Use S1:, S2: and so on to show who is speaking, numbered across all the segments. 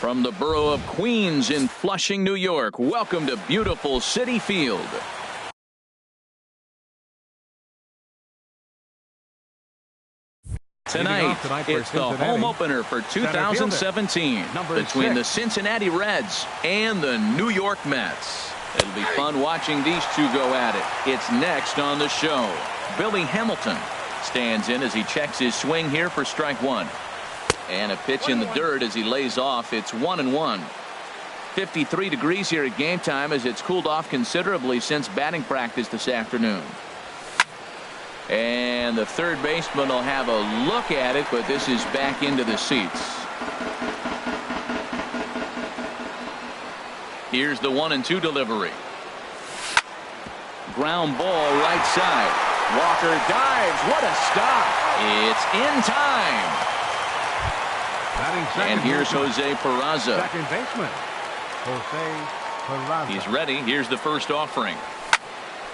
S1: From the borough of Queens in Flushing, New York, welcome to beautiful Citi Field. Tonight, it's the home opener for 2017 between the Cincinnati Reds and the New York Mets. It'll be fun watching these two go at it. It's next on the show. Billy Hamilton stands in as he checks his swing here for strike one. And a pitch in the dirt as he lays off. It's 1-1. 53 degrees here at game time as it's cooled off considerably since batting practice this afternoon. And the third baseman will have a look at it, but this is back into the seats. Here's the 1-2 delivery. Ground ball right side. Walker dives. What a stop. It's in time. And here's Jose Peraza.
S2: Second baseman, Jose Peraza.
S1: He's ready. Here's the first offering.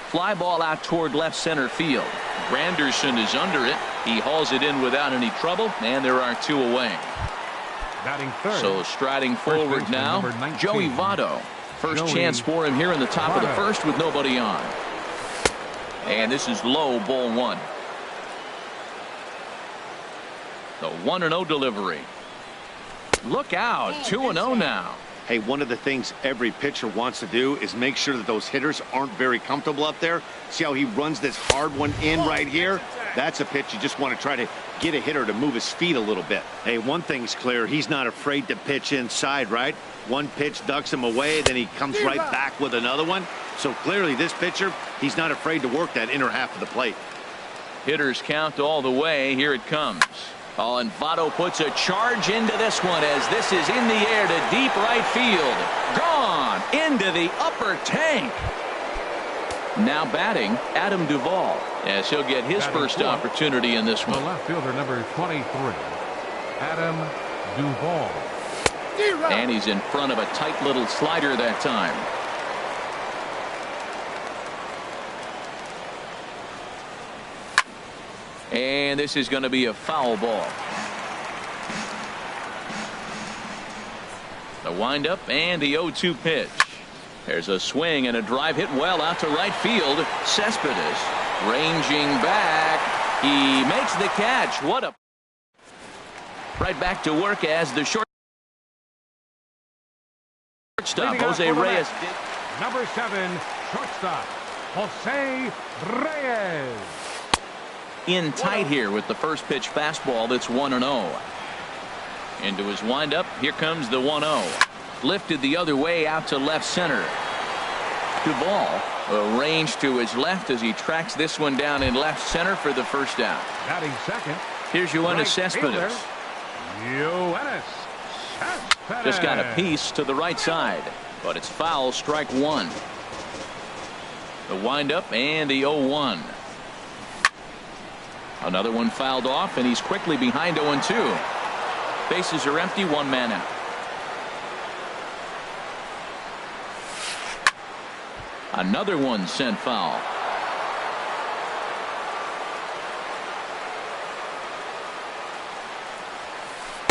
S1: Fly ball out toward left center field. Granderson is under it. He hauls it in without any trouble, and there are two away.
S2: Batting third.
S1: So striding forward now, Joey Votto. First chance for him here in the top of the first with nobody on. And this is low, ball one. The 1-0 delivery. Look out, 2-0 now.
S3: Hey, one of the things every pitcher wants to do is make sure that those hitters aren't very comfortable up there. See how he runs this hard one in right here? That's a pitch you just want to try to get a hitter to move his feet a little bit. Hey, one thing's clear. He's not afraid to pitch inside, right? One pitch ducks him away, then he comes right back with another one. So clearly this pitcher, he's not afraid to work that inner half of the plate.
S1: Hitters count all the way. Here it comes. Oh, and Votto puts a charge into this one as this is in the air to deep right field. Gone into the upper tank. Now batting, Adam Duvall, as he'll get his first opportunity in this one.
S2: The left fielder, number 23, Adam Duvall.
S1: And he's in front of a tight little slider that time. And this is going to be a foul ball. The windup and the 0-2 pitch. There's a swing and a drive hit well out to right field. Cespedes ranging back. He makes the catch. What a... Right back to work as the shortstop, Jose Reyes.
S2: Number 7, shortstop, Jose Reyes.
S1: In tight here with the first pitch fastball that's 1-0. Into his windup. Here comes the 1-0. Lifted the other way out to left center. Duvall arranged to his left as he tracks this one down in left center for the first out.
S2: Batting second.
S1: Here's Yoenis Cespedes.
S2: Yoenis Cespedes.
S1: Just got a piece to the right side, but it's foul, strike one. The windup and the 0-1. Another one fouled off, and he's quickly behind 0-2. Bases are empty, one man out. Another one sent foul.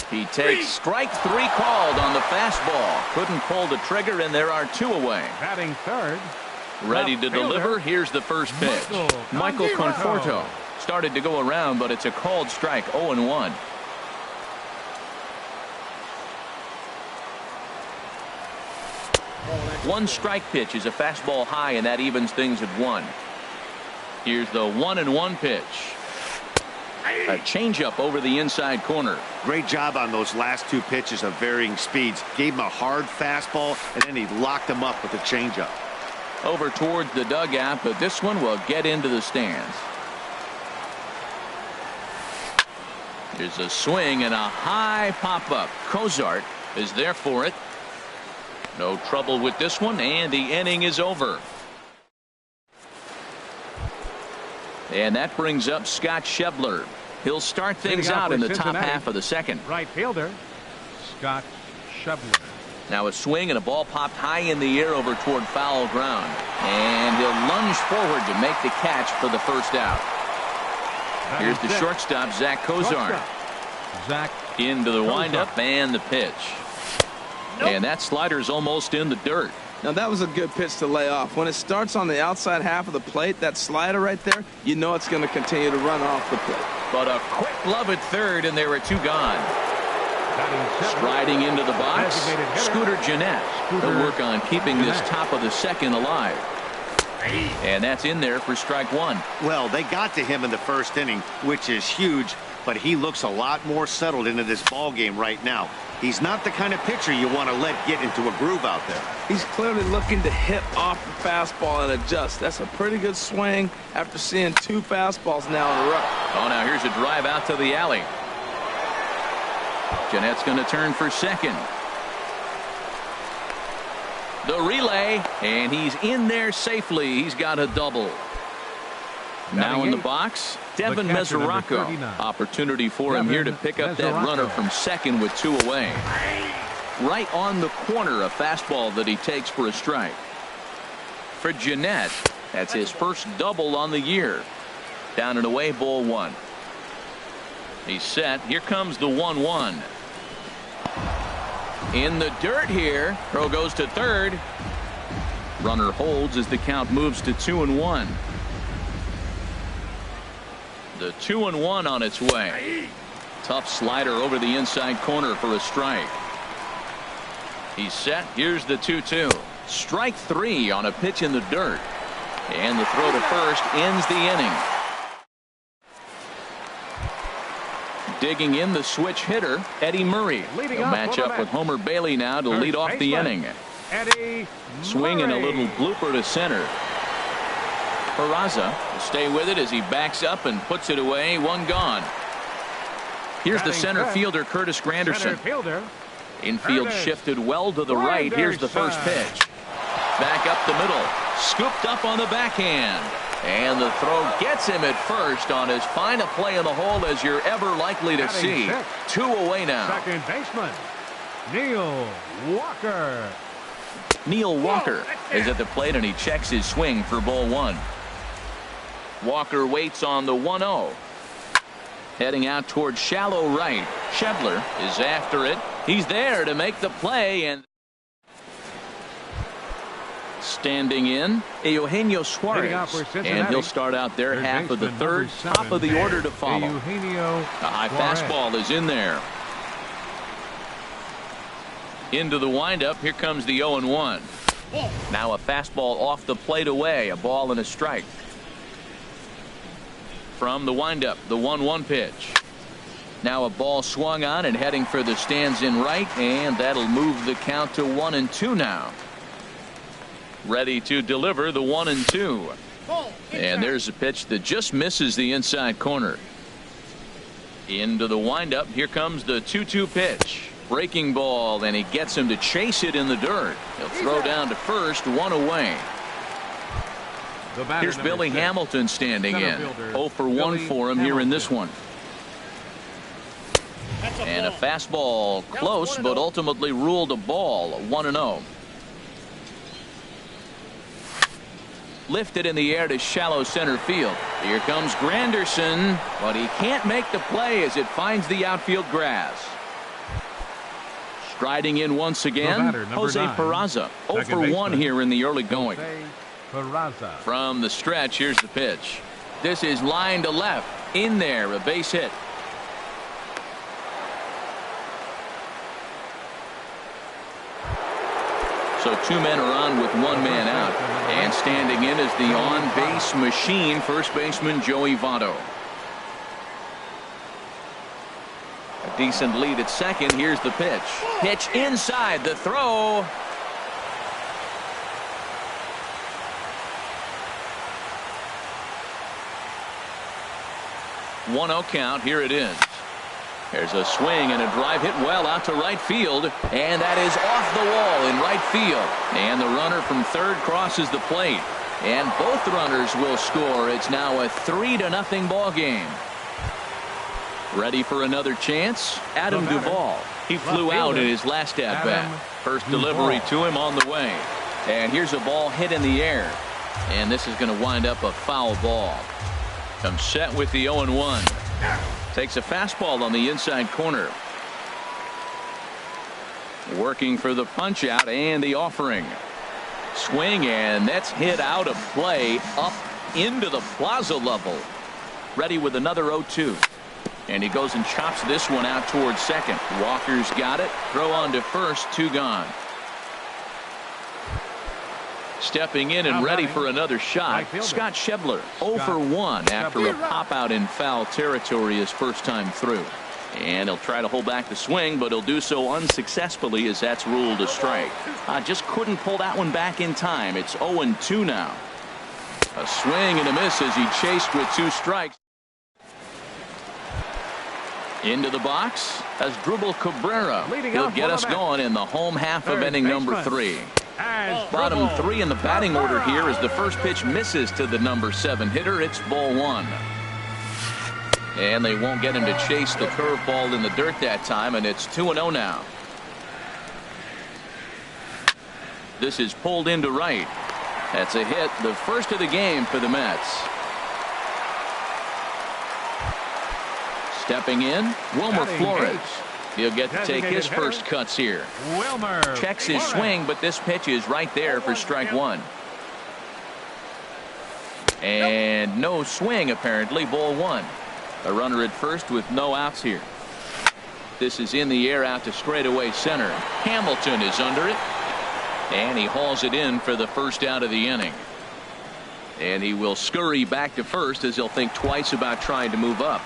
S1: He takes strike three called on the fastball. Couldn't pull the trigger, and there are two away.
S2: Batting third.
S1: Ready to deliver. Here's the first pitch. Michael Conforto. Started to go around, but it's a called strike. 0-1. One strike pitch is a fastball high, and that evens things at 1. Here's the 1-1 pitch. A changeup over the inside corner.
S3: Great job on those last two pitches of varying speeds. Gave him a hard fastball, and then he locked him up with a changeup.
S1: Over towards the dugout, but this one will get into the stands. There's a swing and a high pop-up. Cozart is there for it. No trouble with this one, and the inning is over. And that brings up Scott Schebler. He'll start things out in the top half of the second.
S2: Right fielder, Scott Schebler.
S1: Now a swing and a ball popped high in the air over toward foul ground. And he'll lunge forward to make the catch for the first out. Here's the shortstop, Zach Cozart.
S2: Zach
S1: into the windup and the pitch. And that slider's almost in the dirt.
S4: Now, that was a good pitch to lay off. When it starts on the outside half of the plate, that slider right there, you know it's going to continue to run off the plate.
S1: But a quick glove at third, and there are two gone. Striding into the box, Scooter Gennett. They'll work on keeping this top of the second alive. And that's in there for strike one.
S3: Well, they got to him in the first inning, which is huge, but he looks a lot more settled into this ball game right now. He's not the kind of pitcher you want to let get into a groove out there.
S4: He's clearly looking to hit off the fastball and adjust. That's a pretty good swing after seeing two fastballs now in a row.
S1: Oh, now here's a drive out to the alley. Gennett's going to turn for second. The relay, and he's in there safely. He's got a double. Now in the box, Devin Mesoraco. Opportunity for him here to pick up that runner from second with two away. Right on the corner, a fastball that he takes for a strike. For Gennett, that's his first double on the year. Down and away, ball one. He's set. Here comes the 1-1. In the dirt here. Throw goes to third. Runner holds as the count moves to 2-1. The 2-1 on its way. Tough slider over the inside corner for a strike. He's set. Here's the 2-2. Strike three on a pitch in the dirt. And the throw to first ends the inning. Digging in the switch hitter, Eddie Murray. He'll match up with Homer Bailey now to lead off the inning.
S2: Eddie
S1: Swinging a little blooper to center. Peraza will stay with it as he backs up and puts it away. One gone. Here's the center fielder, Curtis Granderson. Infield shifted well to the right. Here's the first pitch. Back up the middle. Scooped up on the backhand. And the throw gets him at first on as fine a play in the hole as you're ever likely to see. Two away now.
S2: Second baseman, Neil Walker.
S1: Neil Walker is at the plate and he checks his swing for ball one. Walker waits on the 1-0. Heading out towards shallow right. Shedler is after it. He's there to make the play, and standing in, Eugenio Suarez. And he'll start out there half of the third, top of the order to follow. A high fastball is in there. Into the windup. Here comes the 0-1. Now a fastball off the plate away. A ball and a strike. From the windup, the 1-1 pitch. Now a ball swung on and heading for the stands in right, and that'll move the count to 1-2 now. Ready to deliver the 1-2. And there's a pitch that just misses the inside corner. Into the windup. Here comes the 2-2 pitch. Breaking ball, and he gets him to chase it in the dirt. He'll throw down to first, one away. Here's Billy Hamilton standing in. 0 for 1 for him here in this one. And a fastball close, but ultimately ruled a ball. 1-0. Lifted in the air to shallow center field. Here comes Granderson, but he can't make the play as it finds the outfield grass. Striding in once again, Jose Peraza. 0 for 1 here in the early going. From the stretch, here's the pitch. This is line to left. In there, a base hit. So two men are on with one man out. And standing in is the on-base machine, first baseman Joey Votto. A decent lead at second. Here's the pitch. Pitch inside. The throw. One 0 count. Here it is. There's a swing and a drive hit well out to right field, and that is off the wall in right field. And the runner from third crosses the plate, and both runners will score. It's now a 3-0 ball game. Ready for another chance? Adam Duvall. He flew out in his last at bat. First delivery to him on the way, and here's a ball hit in the air, and this is going to wind up a foul ball. Comes set with the 0-1. Takes a fastball on the inside corner. Working for the punch out and the offering. Swing, and that's hit out of play up into the plaza level. Ready with another 0-2. And he goes and chops this one out towards second. Walker's got it. Throw on to first. 2 gone. Stepping in and ready for another shot, Scott Schebler, 0 for 1 after a pop out in foul territory his first time through. And he'll try to hold back the swing, but he'll do so unsuccessfully as that's ruled a strike. Just couldn't pull that one back in time. It's 0-2 now. A swing and a miss as he chased with 2 strikes. Into the box as Drupal Cabrera. He'll get us going in the home half of inning number 3. Bottom 3 in the batting order here as the first pitch misses to the number 7 hitter. It's ball 1. And they won't get him to chase the curveball in the dirt that time, and it's 2-0 now. This is pulled into right. That's a hit, the first of the game for the Mets. Stepping in, Wilmer Flores. He'll get to take his first cuts here. Checks his swing, but this pitch is right there for strike 1. And no swing, apparently, ball 1. A runner at first with no outs here. This is in the air out to straightaway center. Hamilton is under it. And he hauls it in for the first out of the inning. And he will scurry back to first as he'll think twice about trying to move up.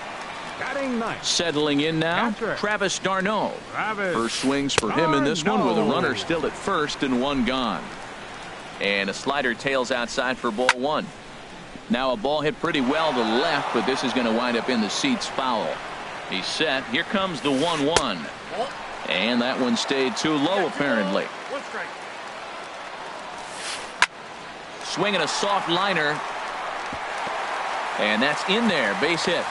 S1: Settling in now, Travis d'Arnaud. First swings for him in this one with a runner still at first and 1 gone. And a slider tails outside for ball 1. Now a ball hit pretty well to the left, but this is going to wind up in the seats foul. He's set. Here comes the 1-1. And that one stayed too low, apparently. Swinging a soft liner. And that's in there. Base hit.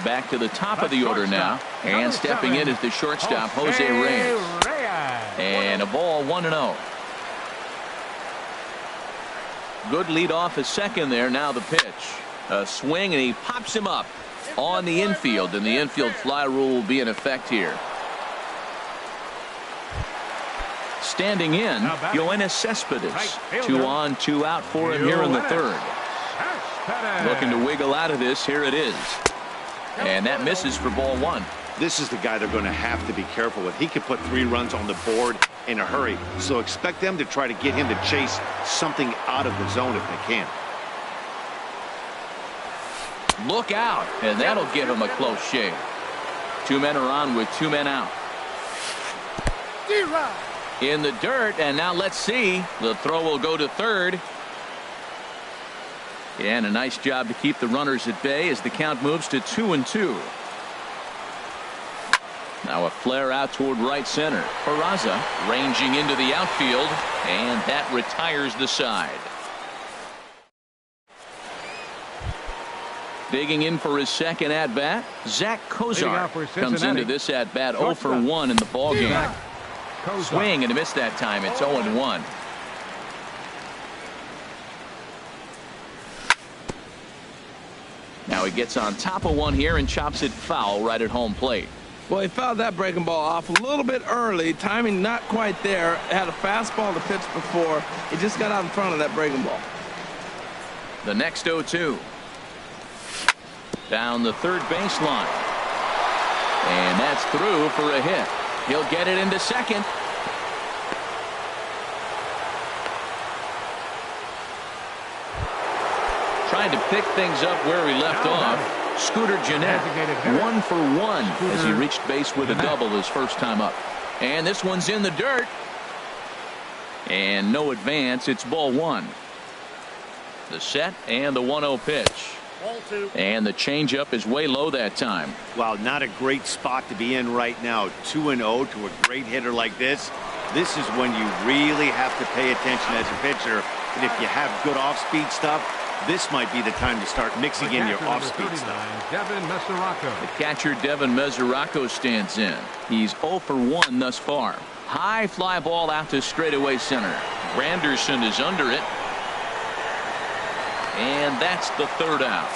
S1: Back to the top of the order now. And stepping in is the shortstop, Jose Reyes. And a ball, 1-0. Good lead off a second there. Now the pitch. A swing, and he pops him up on the infield. And the infield fly rule will be in effect here. Standing in, Yoenis Cespedes. 2 on, 2 out for him here in the 3rd. Looking to wiggle out of this. Here it is. And that misses for ball 1.
S3: This is the guy they're going to have to be careful with. He can put 3 runs on the board in a hurry, so expect them to try to get him to chase something out of the zone if they can.
S1: Look out, and that'll give him a close shave. 2 men are on with 2 men out. In the dirt, and now let's see. The throw will go to 3rd. And a nice job to keep the runners at bay as the count moves to 2-2. Now a flare out toward right center. Peraza ranging into the outfield, and that retires the side. Digging in for his second at bat, Zach Kozar comes into this at bat 0 for 1 in the ball game. Swing and a miss that time. It's 0-1. Now he gets on top of one here and chops it foul right at home plate.
S4: Well, he fouled that breaking ball off a little bit early. Timing not quite there. Had a fastball to pitch before. He just got out in front of that breaking ball.
S1: The next 0-2. Down the third baseline. And that's through for a hit. He'll get it into second. Trying to pick things up where he left off. Scooter Gennett, 1 for 1 as he reached base with a double his first time up. And this one's in the dirt. And no advance. It's ball 1. The set and the 1-0 pitch. And the changeup is way low that time.
S3: Wow, not a great spot to be in right now. 2-0 to a great hitter like this. This is when you really have to pay attention as a pitcher. And if you have good off-speed stuff, this might be the time to start mixing in your off-speed stuff.
S1: The catcher, Devin Mesoraco, stands in. He's 0 for 1 thus far. High fly ball out to straightaway center. Granderson is under it. And that's the 3rd out.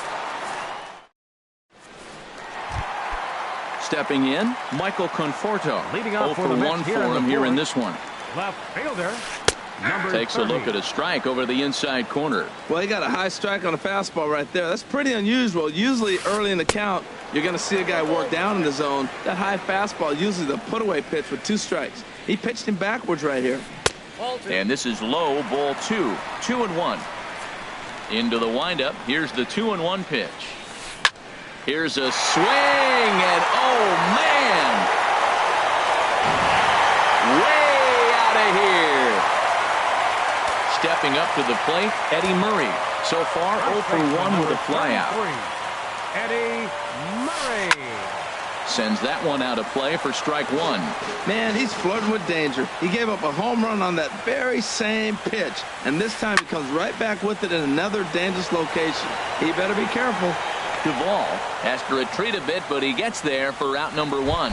S1: stepping in, Michael Conforto.
S2: Leading off
S1: 0 for 1 for him here in this one.
S2: Left fielder, number
S1: Takes
S2: 30.
S1: a look at a strike over the inside corner.
S4: Well, he got a high strike on a fastball right there. That's pretty unusual. Usually early in the count, you're going to see a guy work down in the zone. That high fastball, usually the put-away pitch with 2 strikes. He pitched him backwards right here.
S1: And this is low, ball 2. 2-1. Into the windup. Here's the 2-1 pitch. Here's a swing, and oh, man! Way out of here. Stepping up to the plate, Eddie Murray. So far, 0 for 1 with a flyout.
S2: Eddie Murray.
S1: Sends that one out of play for strike 1.
S4: Man, he's flirting with danger. He gave up a home run on that very same pitch, and this time he comes right back with it in another dangerous location. He better be careful.
S1: Duvall has to retreat a bit, but he gets there for out number 1.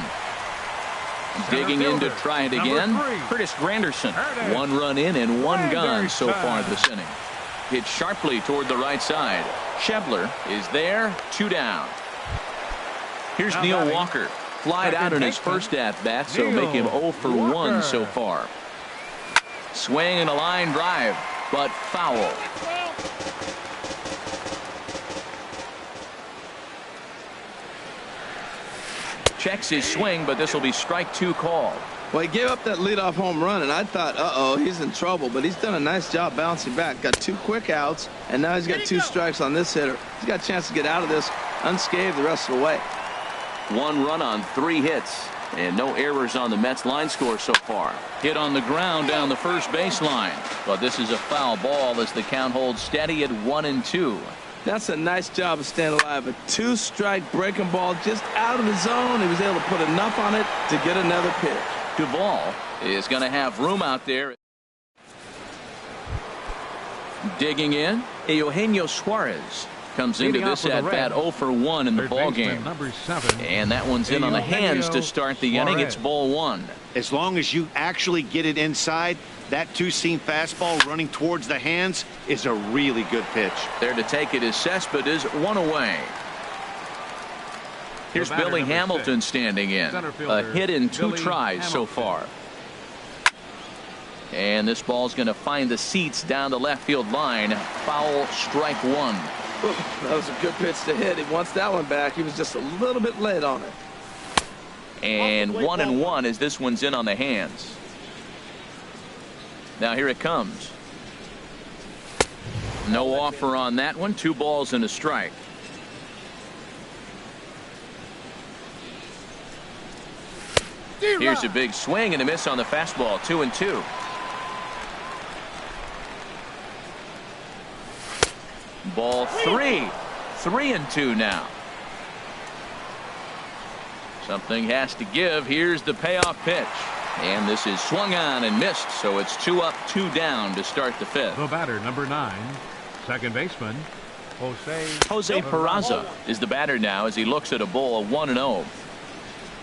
S1: Digging in to try it again, Curtis Granderson. 1 run in and 1 gone so far this inning. Hit sharply toward the right side. Schebler is there, 2 down. Here's Neil Walker. Flied out in his first at-bat, so make him 0 for 1 so far. Swing and a line drive, but foul. Checks his swing, but this will be strike 2 called.
S4: Well, he gave up that leadoff home run, and I thought, uh-oh, he's in trouble. But he's done a nice job bouncing back. Got 2 quick outs, and now he's got 2 strikes on this hitter. He's got a chance to get out of this unscathed the rest of the way.
S1: 1 run on 3 hits, and no errors on the Mets line score so far. Hit on the ground down the first baseline, but this is a foul ball as the count holds steady at 1-2.
S4: That's a nice job of staying alive. A 2-strike breaking ball just out of the zone. He was able to put enough on it to get another pitch.
S1: Duvall is going to have room out there. Digging in, Eugenio Suarez comes into this at-bat 0 for 1 in the ballgame. And that one's in on the hands to start the inning. It's ball 1.
S3: As long as you actually get it inside, that 2-seam fastball running towards the hands is a really good pitch.
S1: There to take it is Cespedes, 1 away. Here's Billy Hamilton standing in. A hit in 2 tries so far. And this ball's going to find the seats down the left field line. Foul, strike 1.
S4: That was a good pitch to hit. He wants that one back. He was just a little bit late on it.
S1: And 1-1 as this one's in on the hands. Now here it comes. No offer on that one. 2 balls and a strike. Here's a big swing and a miss on the fastball. 2-2. Ball 3. 3-2 now. Something has to give. Here's the payoff pitch. And this is swung on and missed, so it's 2 up, 2 down to start the 5th.
S2: The batter, number 9, second baseman,
S1: Jose Peraza is the batter now as he looks at a ball 1-0.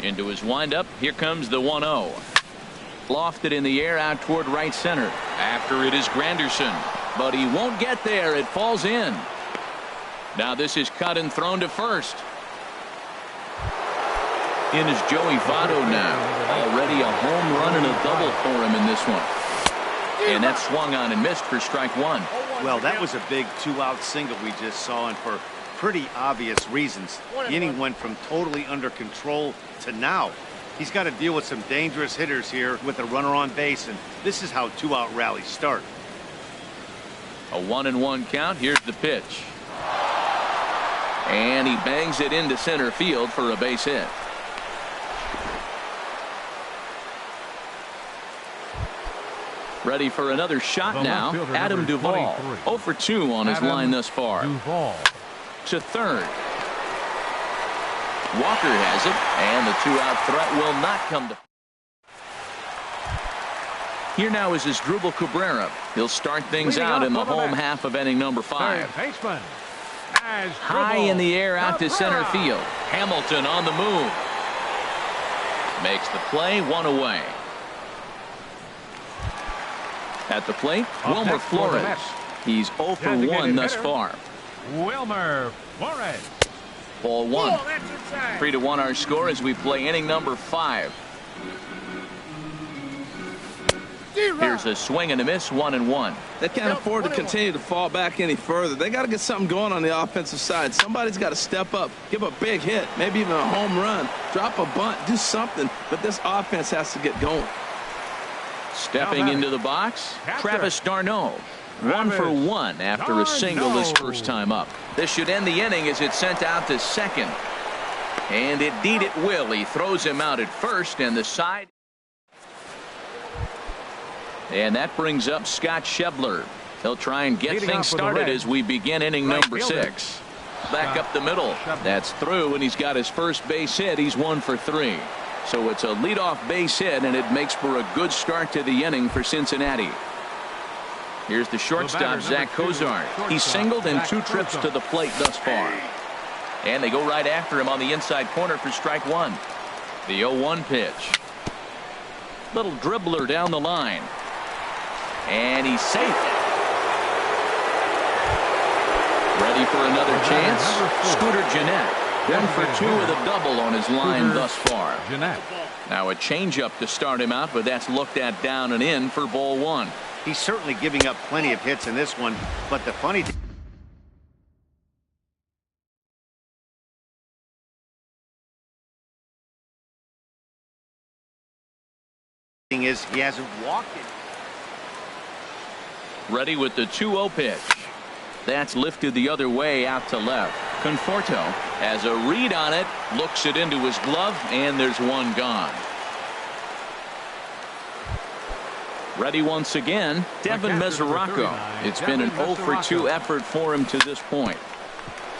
S1: Into his windup, here comes the 1-0. Lofted in the air out toward right center. After it is Granderson, but he won't get there. It falls in. Now this is cut and thrown to first. In is Joey Votto now. Already a home run and a double for him in this one. And that swung on and missed for strike 1.
S3: Well, that was a big 2-out single we just saw, and for pretty obvious reasons. The inning went from totally under control to now. He's got to deal with some dangerous hitters here with a runner on base, and this is how 2-out rallies start.
S1: A 1-1 count. Here's the pitch. And he bangs it into center field for a base hit. Ready for another shot now. Adam Duvall, 0 for 2 on his line thus far.
S2: Duvall
S1: to third. Walker has it, and the 2-out threat will not come to. Here now is Asdrubal Cabrera. He'll start things out in the home half of inning number 5. High in the air out to center field. Hamilton on the move. Makes the play, 1 away. At the plate, Wilmer Flores. He's 0 for 1 thus far.
S2: Wilmer Flores.
S1: Ball one. 3-1 our score as we play inning number 5. Here's a swing and a miss, 1-1.
S4: They can't afford to continue to fall back any further. They got to get something going on the offensive side. Somebody's got to step up, give a big hit, maybe even a home run, drop a bunt, do something. But this offense has to get going.
S1: Stepping into the box, Travis d'Arnaud. 1 for 1 after a single his first time up. This should end the inning as it's sent out to second. And indeed it will. He throws him out at first, and the side. And that brings up Scott Schebler. He'll try and get things started as we begin inning number 6. Back up the middle. That's through, and he's got his first base hit. He's 1 for 3. So it's a leadoff base hit, and it makes for a good start to the inning for Cincinnati. Here's the shortstop, Zach Cozart. He's singled in 2 trips to the plate thus far. And they go right after him on the inside corner for strike 1. The 0-1 pitch. Little dribbler down the line. And he's safe. Ready for another chance. Scooter Gennett. 1 for 2 with a double on his line thus far. Now a changeup to start him out, but that's looked at down and in for ball 1.
S3: He's certainly giving up plenty of hits in this one, but the funny thing is he hasn't walked it.
S1: Ready with the 2-0 pitch. That's lifted the other way out to left. Conforto has a read on it, looks it into his glove, and there's one gone. Ready once again, Devin Mesoraco. It's been an 0 for 2 effort for him to this point.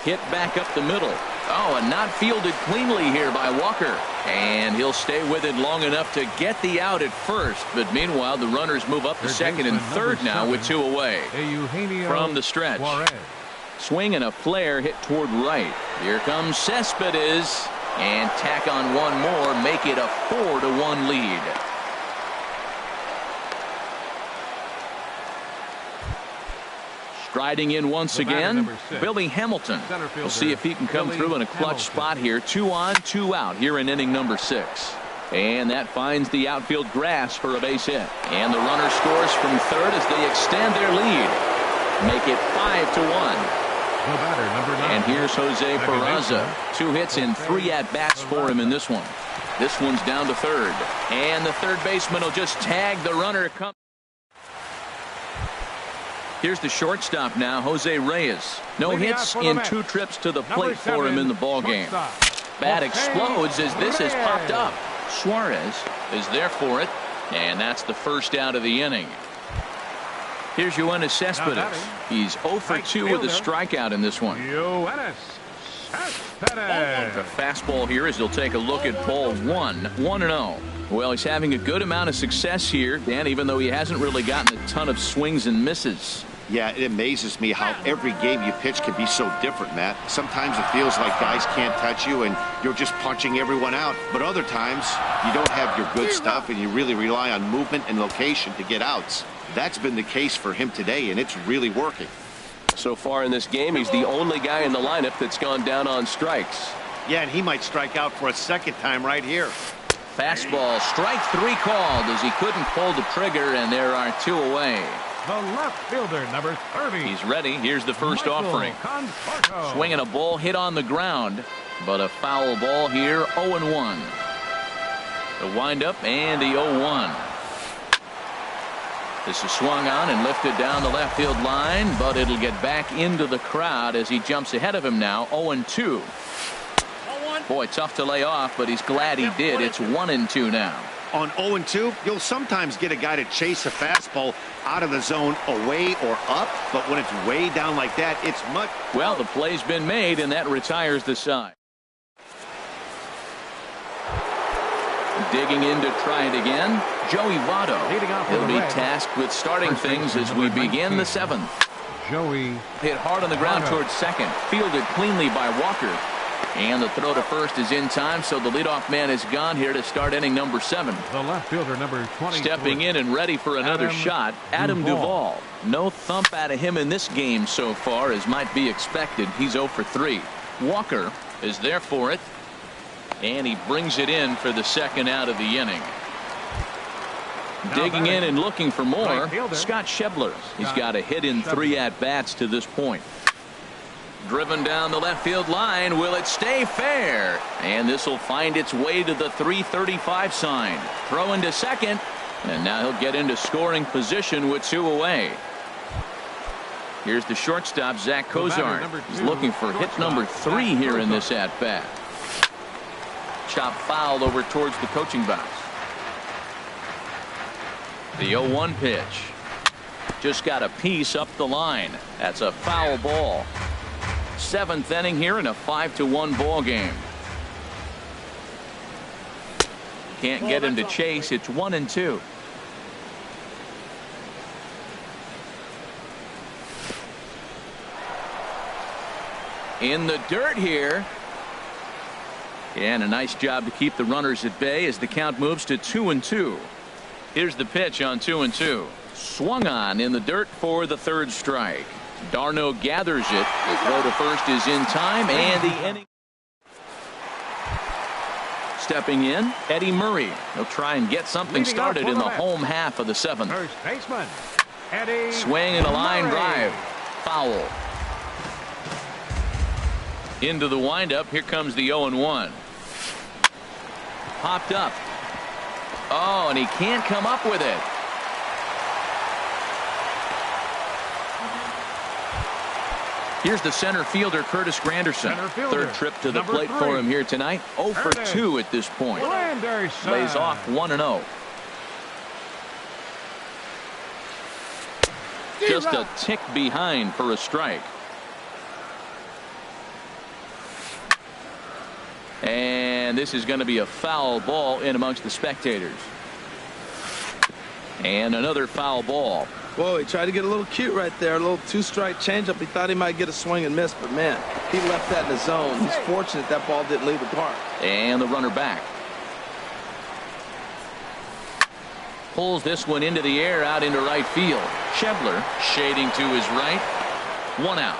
S1: Hit back up the middle. Oh, and not fielded cleanly here by Walker. And he'll stay with it long enough to get the out at first. But meanwhile, the runners move up to second and third now with 2 away. From the stretch. Swing and a flare hit toward right. Here comes Cespedes. And tack on one more, make it a 4-1 lead. Striding in once again, Billy Hamilton. We'll see if he can come through in a clutch spot here. 2 on, 2 out here in inning number 6. And that finds the outfield grass for a base hit. And the runner scores from third as they extend their lead. Make it 5-1. And here's Jose Peraza. 2 hits and 3 at-bats for him in this one. This one's down to third. And the third baseman will just tag the runner. Here's the shortstop now, Jose Reyes. No hits in 2 trips to the plate for him in the ballgame. Bat explodes as this has popped up. Suarez is there for it, and that's the first out of the inning. Here's Yoenis Cespedes. He's 0 for 2 with a strikeout in this one. The fastball here as he'll take a look at ball 1, 1-0. Well, he's having a good amount of success here, Dan, even though he hasn't really gotten a ton of swings and misses.
S3: Yeah, it amazes me how every game you pitch can be so different, Matt. Sometimes it feels like guys can't touch you and you're just punching everyone out. But other times you don't have your good stuff and you really rely on movement and location to get outs. That's been the case for him today, and it's really working.
S5: So far in this game, he's the only guy in the lineup that's gone down on strikes.
S3: Yeah, and he might strike out for a second time right here.
S1: Fastball, strike 3 called as he couldn't pull the trigger, and there are 2 away.
S2: The left fielder, number 30.
S1: He's ready. Here's the first offering. Swinging a ball hit on the ground, but a foul ball here, 0-1. The windup and the 0-1. This is swung on and lifted down the left field line, but it'll get back into the crowd as he jumps ahead of him now, 0-2. Boy, tough to lay off, but he's glad he did. It's 1-2 now.
S3: On 0-2, you'll sometimes get a guy to chase a fastball out of the zone away or up, but when it's way down like that, it's much.
S1: Well, the play's been made, and that retires the side. Digging in to try it again, Joey Votto. He'll be tasked with starting things as we begin the 7th.
S2: Joey
S1: hit hard on the ground towards second, fielded cleanly by Walker. And the throw to first is in time, so the leadoff man is gone here to start inning number 7.
S2: The left fielder, number 20.
S1: Stepping in and ready for another shot, Adam Duvall. No thump out of him in this game so far, as might be expected. He's 0 for 3. Walker is there for it. And he brings it in for the second out of the inning. Digging in and looking for more, Scott Schebler. He's got a hit in 3 at-bats to this point. Driven down the left field line. Will it stay fair? And this will find its way to the 335 sign. Throw into second. And now he'll get into scoring position with 2 away. Here's the shortstop, Zach Kozar. He's looking for hit number 3 here in this at-bat. Chop foul over towards the coaching box. The 0-1 pitch. Just got a piece up the line. That's a foul ball. 7th inning here in a 5-1 ball game. Can't get him to chase. It's 1-2. In the dirt here. And a nice job to keep the runners at bay as the count moves to 2-2. Here's the pitch on 2-2. Swung on in the dirt for the 3rd strike. Darno gathers it. The throw to first is in time, and the inning. Stepping in, Eddie Murray. He'll try and get something started in the home half of the 7th.
S2: First baseman, Eddie
S1: Swing and a line
S2: Murray.
S1: drive. Foul. Into the windup. Here comes the 0-1. Popped up. Oh, and he can't come up with it. Here's the center fielder, Curtis Granderson. Third trip to the plate for him here tonight. 0 for 2 at this point. Lays off 1-0. Just a tick behind for a strike. And this is going to be a foul ball in amongst the spectators. And another foul ball.
S4: Whoa, he tried to get a little cute right there. A little 2-strike changeup. He thought he might get a swing and miss, but man, he left that in the zone. He's fortunate that ball didn't leave the park.
S1: And the runner back. Pulls this one into the air out into right field. Schebler shading to his right. 1 out.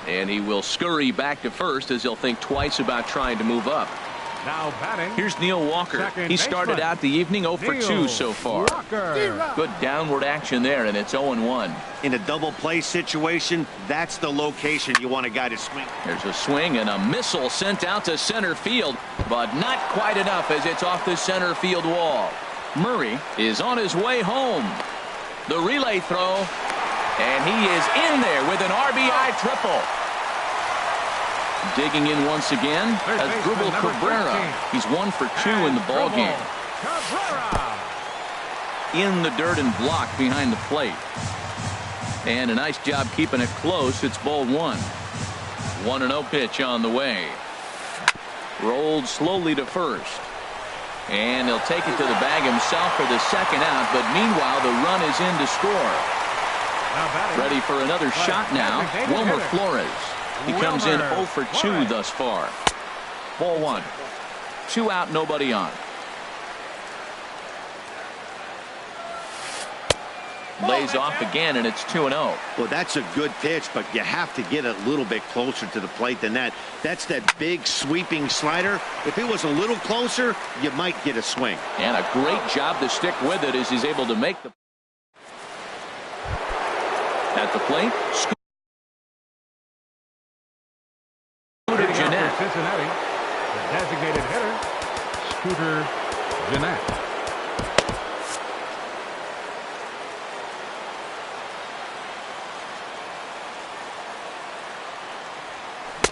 S1: And he will scurry back to first as he'll think twice about trying to move up.
S2: Now batting.
S1: Here's Neil Walker. He started out the evening 0 for 2 so far. Good downward action there, and it's 0-1.
S3: In a double play situation, that's the location you want a guy to swing.
S1: There's a swing and a missile sent out to center field, but not quite enough as it's off the center field wall. Murray is on his way home. The relay throw, and he is in there with an RBI triple. Digging in once again as Dribble Cabrera. He's 1 for 2 in the ball game. In the dirt and blocked behind the plate. And a nice job keeping it close. It's ball 1. 1-0 pitch on the way. Rolled slowly to first. And he'll take it to the bag himself for the second out. But meanwhile, the run is in to score. Ready for another shot now. Wilmer Flores. He comes in 0 for 2 thus far. Ball 1. 2 out, nobody on. Lays off again, and it's 2-0.
S3: Well, that's a good pitch, but you have to get a little bit closer to the plate than that. That's that big sweeping slider. If it was a little closer, you might get a swing.
S1: And a great job to stick with it as he's able to make the. At the plate.
S2: Cincinnati, the designated hitter, Scooter Gennett.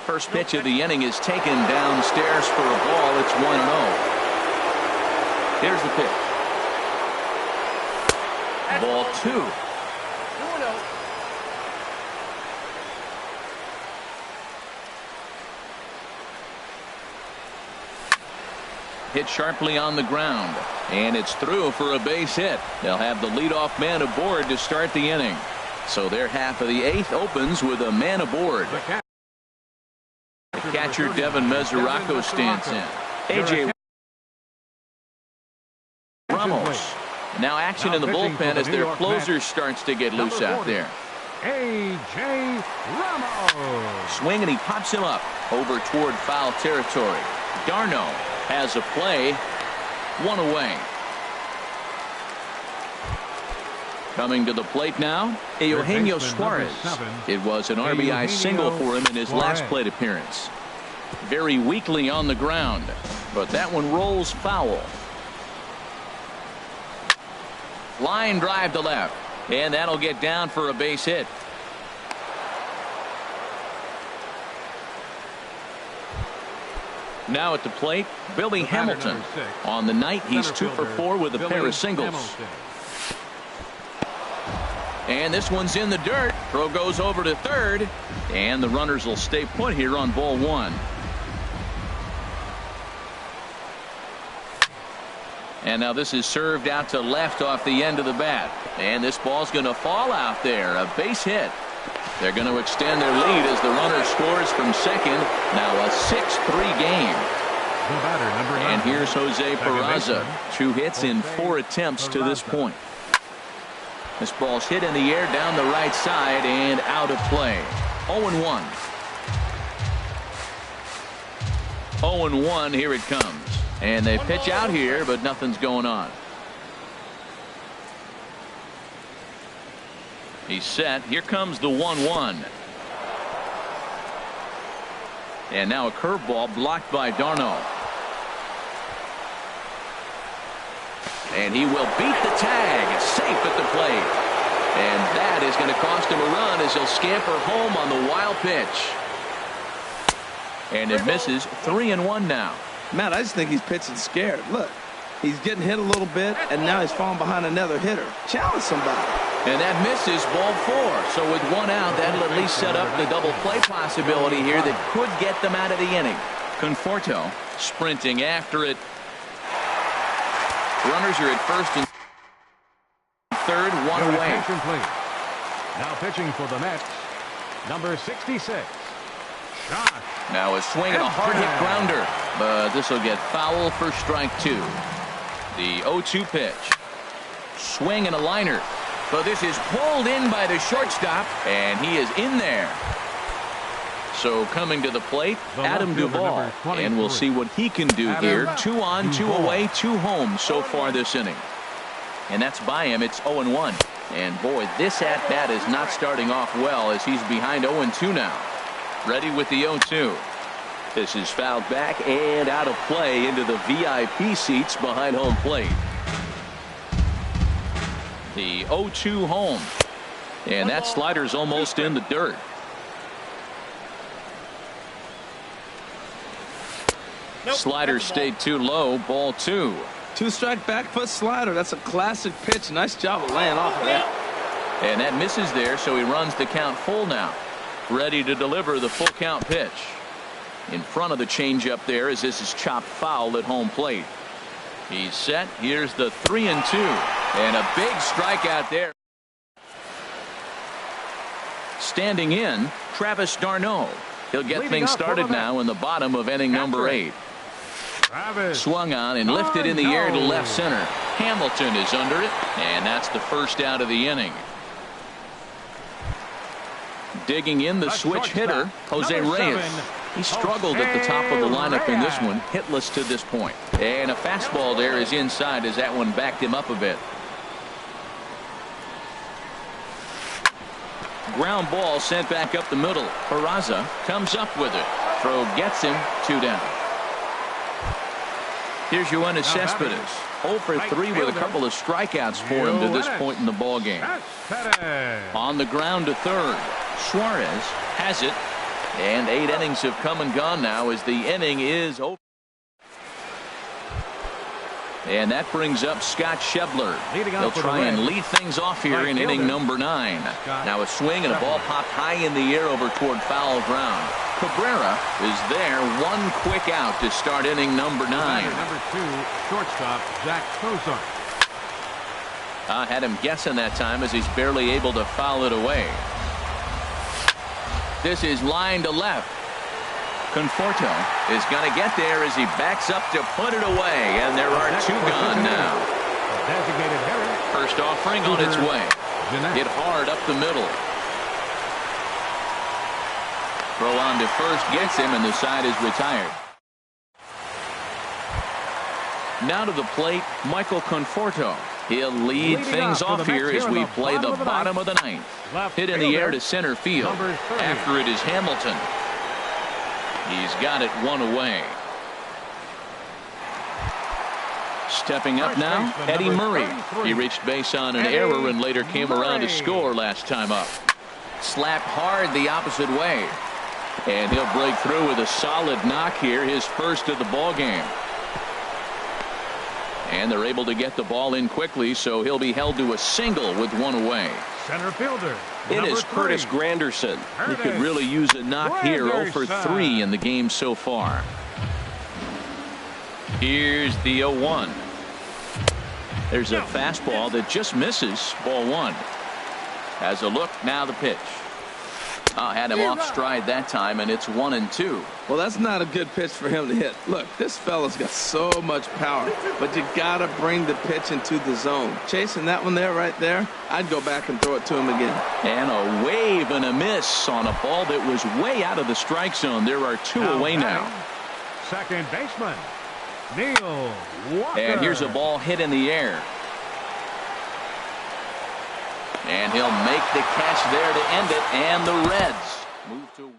S1: First pitch of the inning is taken downstairs for a ball. It's 1-0. Here's the pitch. Ball 2. Hit sharply on the ground, and it's through for a base hit. They'll have the leadoff man aboard to start the inning. So their half of the 8th opens with a man aboard. The catcher Devin Mesoraco stands in. A.J. Ramos. Now action in the bullpen as their closer starts to get loose out there.
S2: A.J. Ramos.
S1: Swing, and he pops him up over toward foul territory. Darno has a play. One away. Coming to the plate now, Eugenio Suarez. It was an RBI single for him in his last plate appearance. Very weakly on the ground, but that one rolls foul. Line drive to left, and that'll get down for a base hit. Now at the plate, Billy Hamilton. On the night, he's 2 for 4 with a pair of singles. And this one's in the dirt. Throw goes over to third, and the runners will stay put here on ball 1. And now this is served out to left off the end of the bat. And this ball's going to fall out there. A base hit. They're going to extend their lead as the runner scores from second. Now a 6-3 game. And here's Jose Peraza. 2 hits in 4 attempts to this point. This ball's hit in the air down the right side and out of play. 0-1. 0-1, here it comes. And they pitch out here, but nothing's going on. He's set. Here comes the 1-1. And now a curveball blocked by Darno. And he will beat the tag. Safe at the plate. And that is going to cost him a run as he'll scamper home on the wild pitch. And it misses. 3-1 now.
S4: Matt, I just think he's pitching scared. Look, he's getting hit a little bit, and now he's falling behind another hitter. Challenge somebody.
S1: And that misses, ball 4. So with 1 out, that'll at least set up the double play possibility here that could get them out of the inning. Conforto sprinting after it. Runners are at first and third, 1 away.
S2: Now pitching for the Mets, number 66. Shot.
S1: Now a swing and a hard hit grounder, but this will get foul for strike 2. The 0-2 pitch. Swing and a liner. But this is pulled in by the shortstop, and he is in there. So coming to the plate, Adam Duvall, and we'll see what he can do here. 2 on, 2 away, 2 home so far this inning. And that's by him. It's 0-1. And boy, this at-bat is not starting off well as he's behind 0-2 now. Ready with the 0-2. This is fouled back and out of play into the VIP seats behind home plate. The 0-2 home. And that slider's almost in the dirt. Slider stayed too low. Ball 2.
S4: 2-strike back foot slider. That's a classic pitch. Nice job of laying off of that.
S1: And that misses there, so he runs the count full now. Ready to deliver the full count pitch. In front of the changeup there as this is chopped foul at home plate. He's set. Here's the 3-2. And a big strikeout there. Standing in, Travis d'Arnaud. He'll get things started now in the bottom of inning number 8. Swung on and lifted in the air to left center. Hamilton is under it, and that's the first out of the inning. Digging in the switch hitter, Jose Reyes. He struggled at the top of the lineup in this one, hitless to this point. And a fastball there is inside as that one backed him up a bit. Ground ball sent back up the middle. Peraza comes up with it. Throw gets him. 2 down. Here's Yoenis Cespedes. 0 for 3 with a couple of strikeouts for him to this point in the ball game. On the ground to third. Suarez has it. And 8 innings have come and gone now as the inning is over. And that brings up Scott Schebler. He'll try and lead things off here in inning number 9. Now a swing and a ball popped high in the air over toward foul ground. Cabrera is there. 1 quick out to start inning number 9.
S2: Number 2, shortstop Zach Cozart.
S1: I had him guessing that time as he's barely able to foul it away. This is line to left. Conforto is going to get there as he backs up to put it away, and there are 2 gone now. First offering on its way. Hit hard up the middle. Throw on to first gets him, and the side is retired. Now to the plate, Michael Conforto. He'll lead things off here as we play the bottom of the ninth. Hit in the air to center field. After it is Hamilton. He's got it one away. Stepping up now, Eddie Murray. He reached base on an error and later came around to score last time up. Slapped hard the opposite way. And he'll break through with a solid knock here, his first of the ball game. And they're able to get the ball in quickly, so he'll be held to a single with one away.
S2: Center fielder.
S5: It is Curtis Granderson.
S1: He could really use a knock here. 0 for 3 in the game so far. Here's the 0-1. There's a fastball that just misses. Ball 1. Has a look, now the pitch. Had him off stride that time, and it's 1-2.
S4: Well, that's not a good pitch for him to hit. Look, this fella's got so much power, but you got to bring the pitch into the zone. Chasing that one there, right there, I'd go back and throw it to him again.
S1: And a wave and a miss on a ball that was way out of the strike zone. There are 2 away now.
S2: Second baseman, Neil Walker.
S1: And here's a ball hit in the air. And he'll make the catch there to end it, and the Reds move to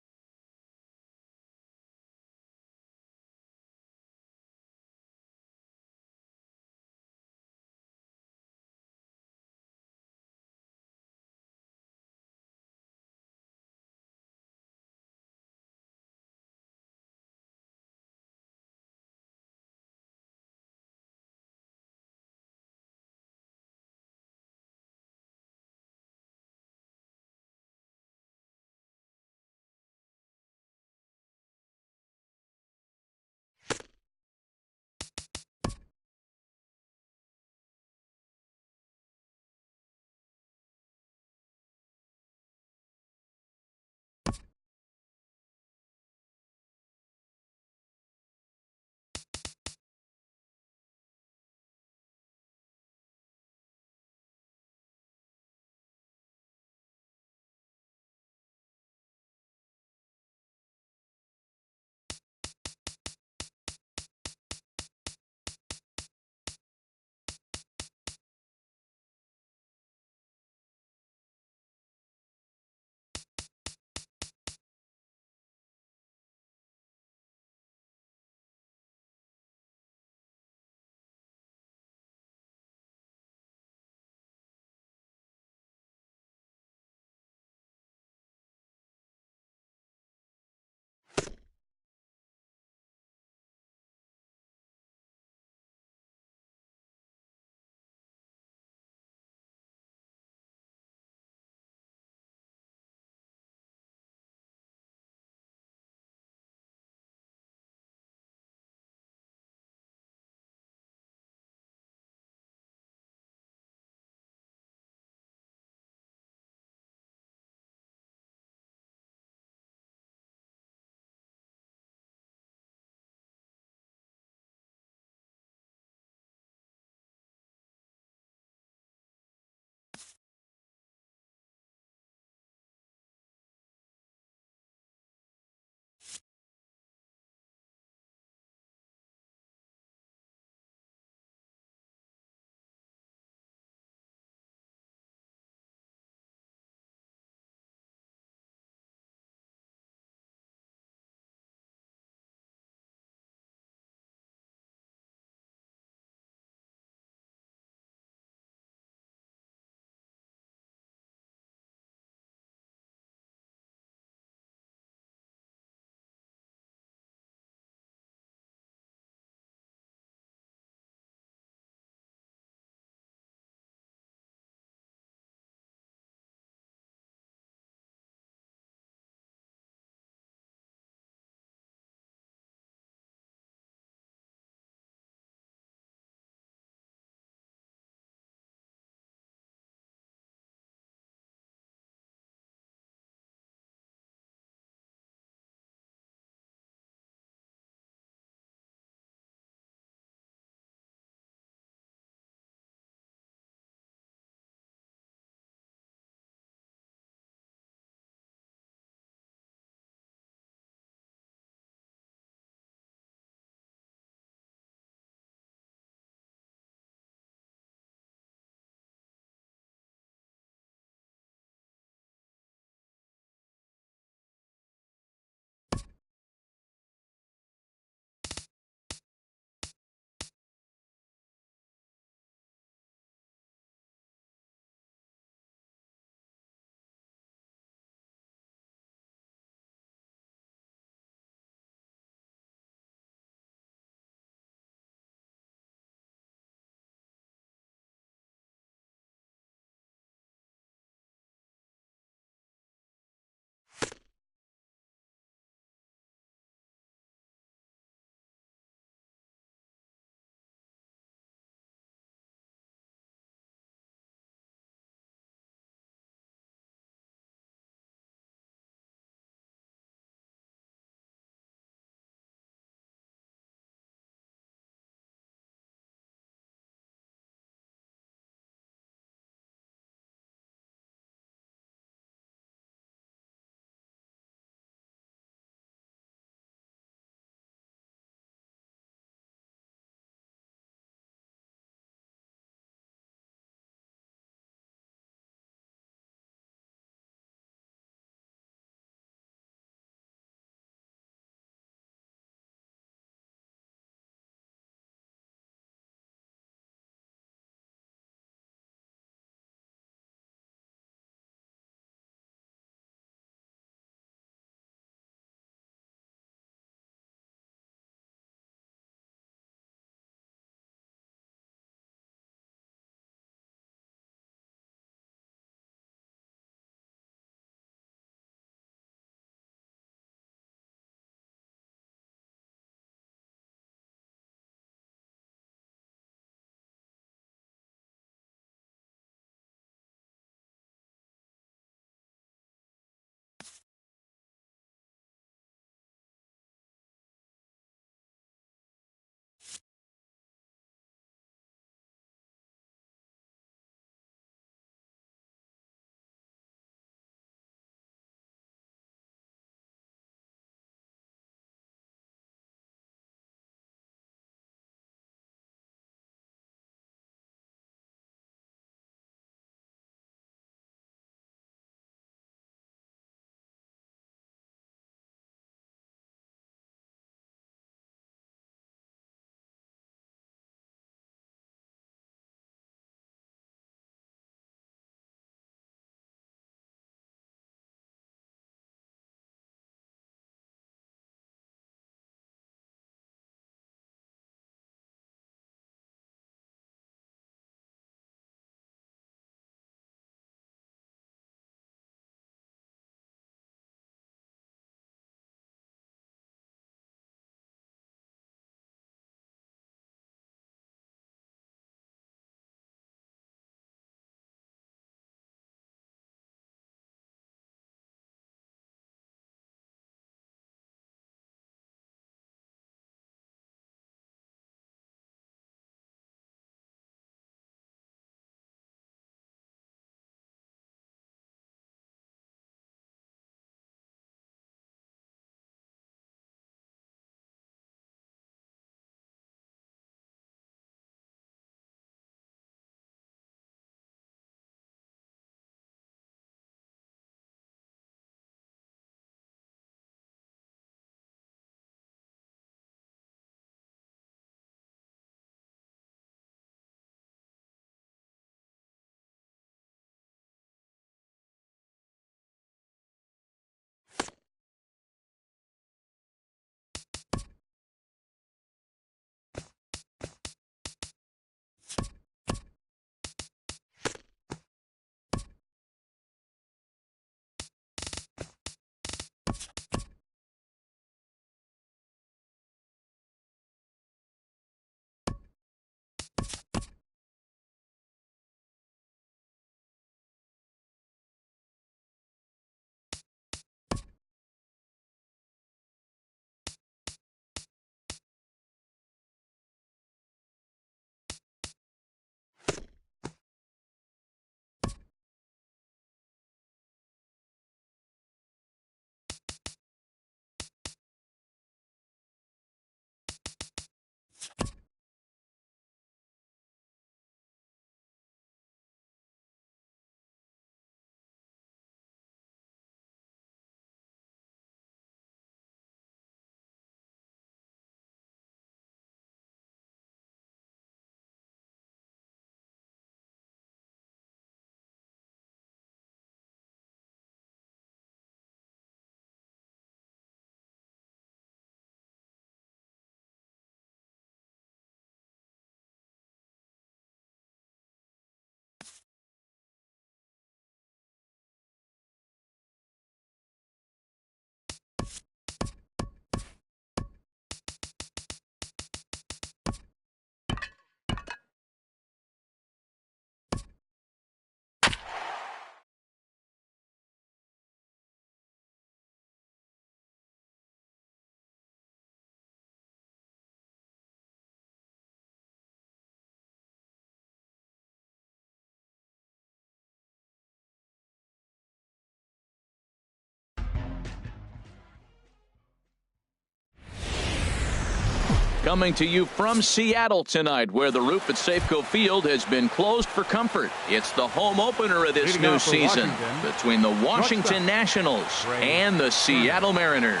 S1: Coming to you from Seattle tonight, where the roof at Safeco Field has been closed for comfort. It's the home opener of this new season between the Washington Nationals and the Seattle Mariners.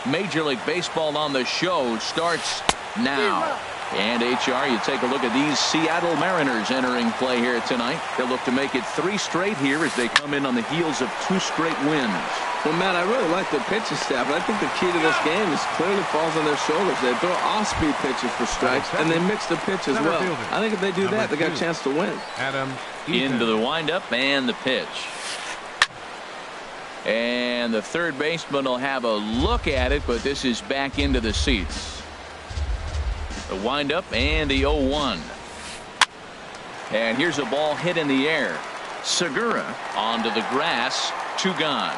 S1: Major League Baseball on the show starts now. And HR, you take a look at these Seattle Mariners entering play here tonight. They'll look to make it 3 straight here as they come in on the heels of 2 straight wins.
S4: Well, Matt, I really like their pitching staff, but I think the key to this game is clearly falls on their shoulders. They throw off-speed pitches for strikes, and they mix the pitch as well. I think if they do that, they got a chance to win.
S1: Into the windup and the pitch. And the third baseman will have a look at it, but this is back into the seats. The windup and the 0-1. And here's a ball hit in the air. Segura onto the grass. 2 gone.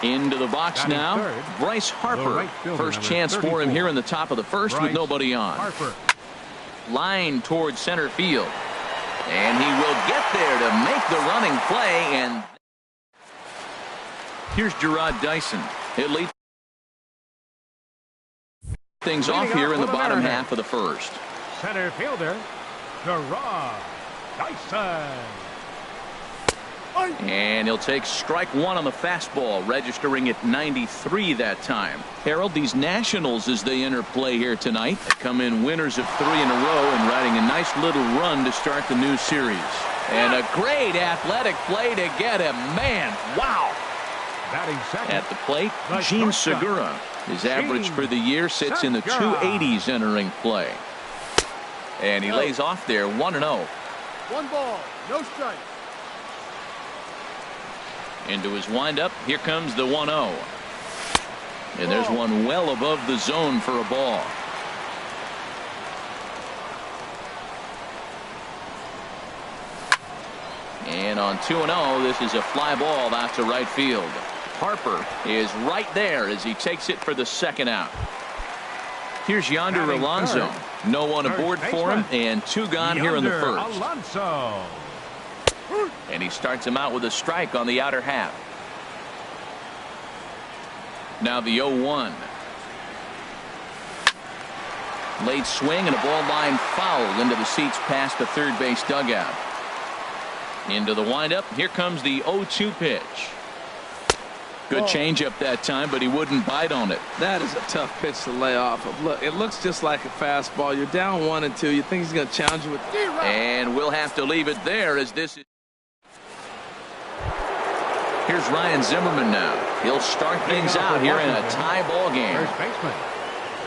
S1: Into the box now. Bryce Harper. First chance for him here in the top of the first with nobody on. Line towards center field. And he will get there to make the running play. And here's Gerard Dyson. It leads things off here in the bottom half of the first.
S2: Center fielder, Gerard Dyson.
S1: And he'll take strike 1 on the fastball, registering at 93 that time. Harold, these Nationals, as they enter play here tonight, come in winners of 3 in a row and riding a nice little run to start the new series. And a great athletic play to get him. Man, wow. At the plate, Gene Segura. His average for the year sits in the 280s entering play. And he lays off there 1-0.
S6: 1 ball, no strike.
S1: Into his windup. Here comes the 1-0. And there's one well above the zone for a ball. And on 2-0, this is a fly ball out to right field. Harper is right there as he takes it for the second out. Here's Yonder Alonso. No one aboard for him, and 2 gone here in the first.
S2: Alonso.
S1: And he starts him out with a strike on the outer half. Now the 0-1. Late swing and a ball line foul into the seats past the third base dugout. Into the windup. Here comes the 0-2 pitch. Good changeup that time, but he wouldn't bite on it.
S4: That is a tough pitch to lay off of. Look, it looks just like a fastball. You're down 1 and 2. You think he's going to challenge you with.
S1: And we'll have to leave it there as this is. Here's Ryan Zimmerman now. He'll start things out here in a tie ball game.
S2: First baseman,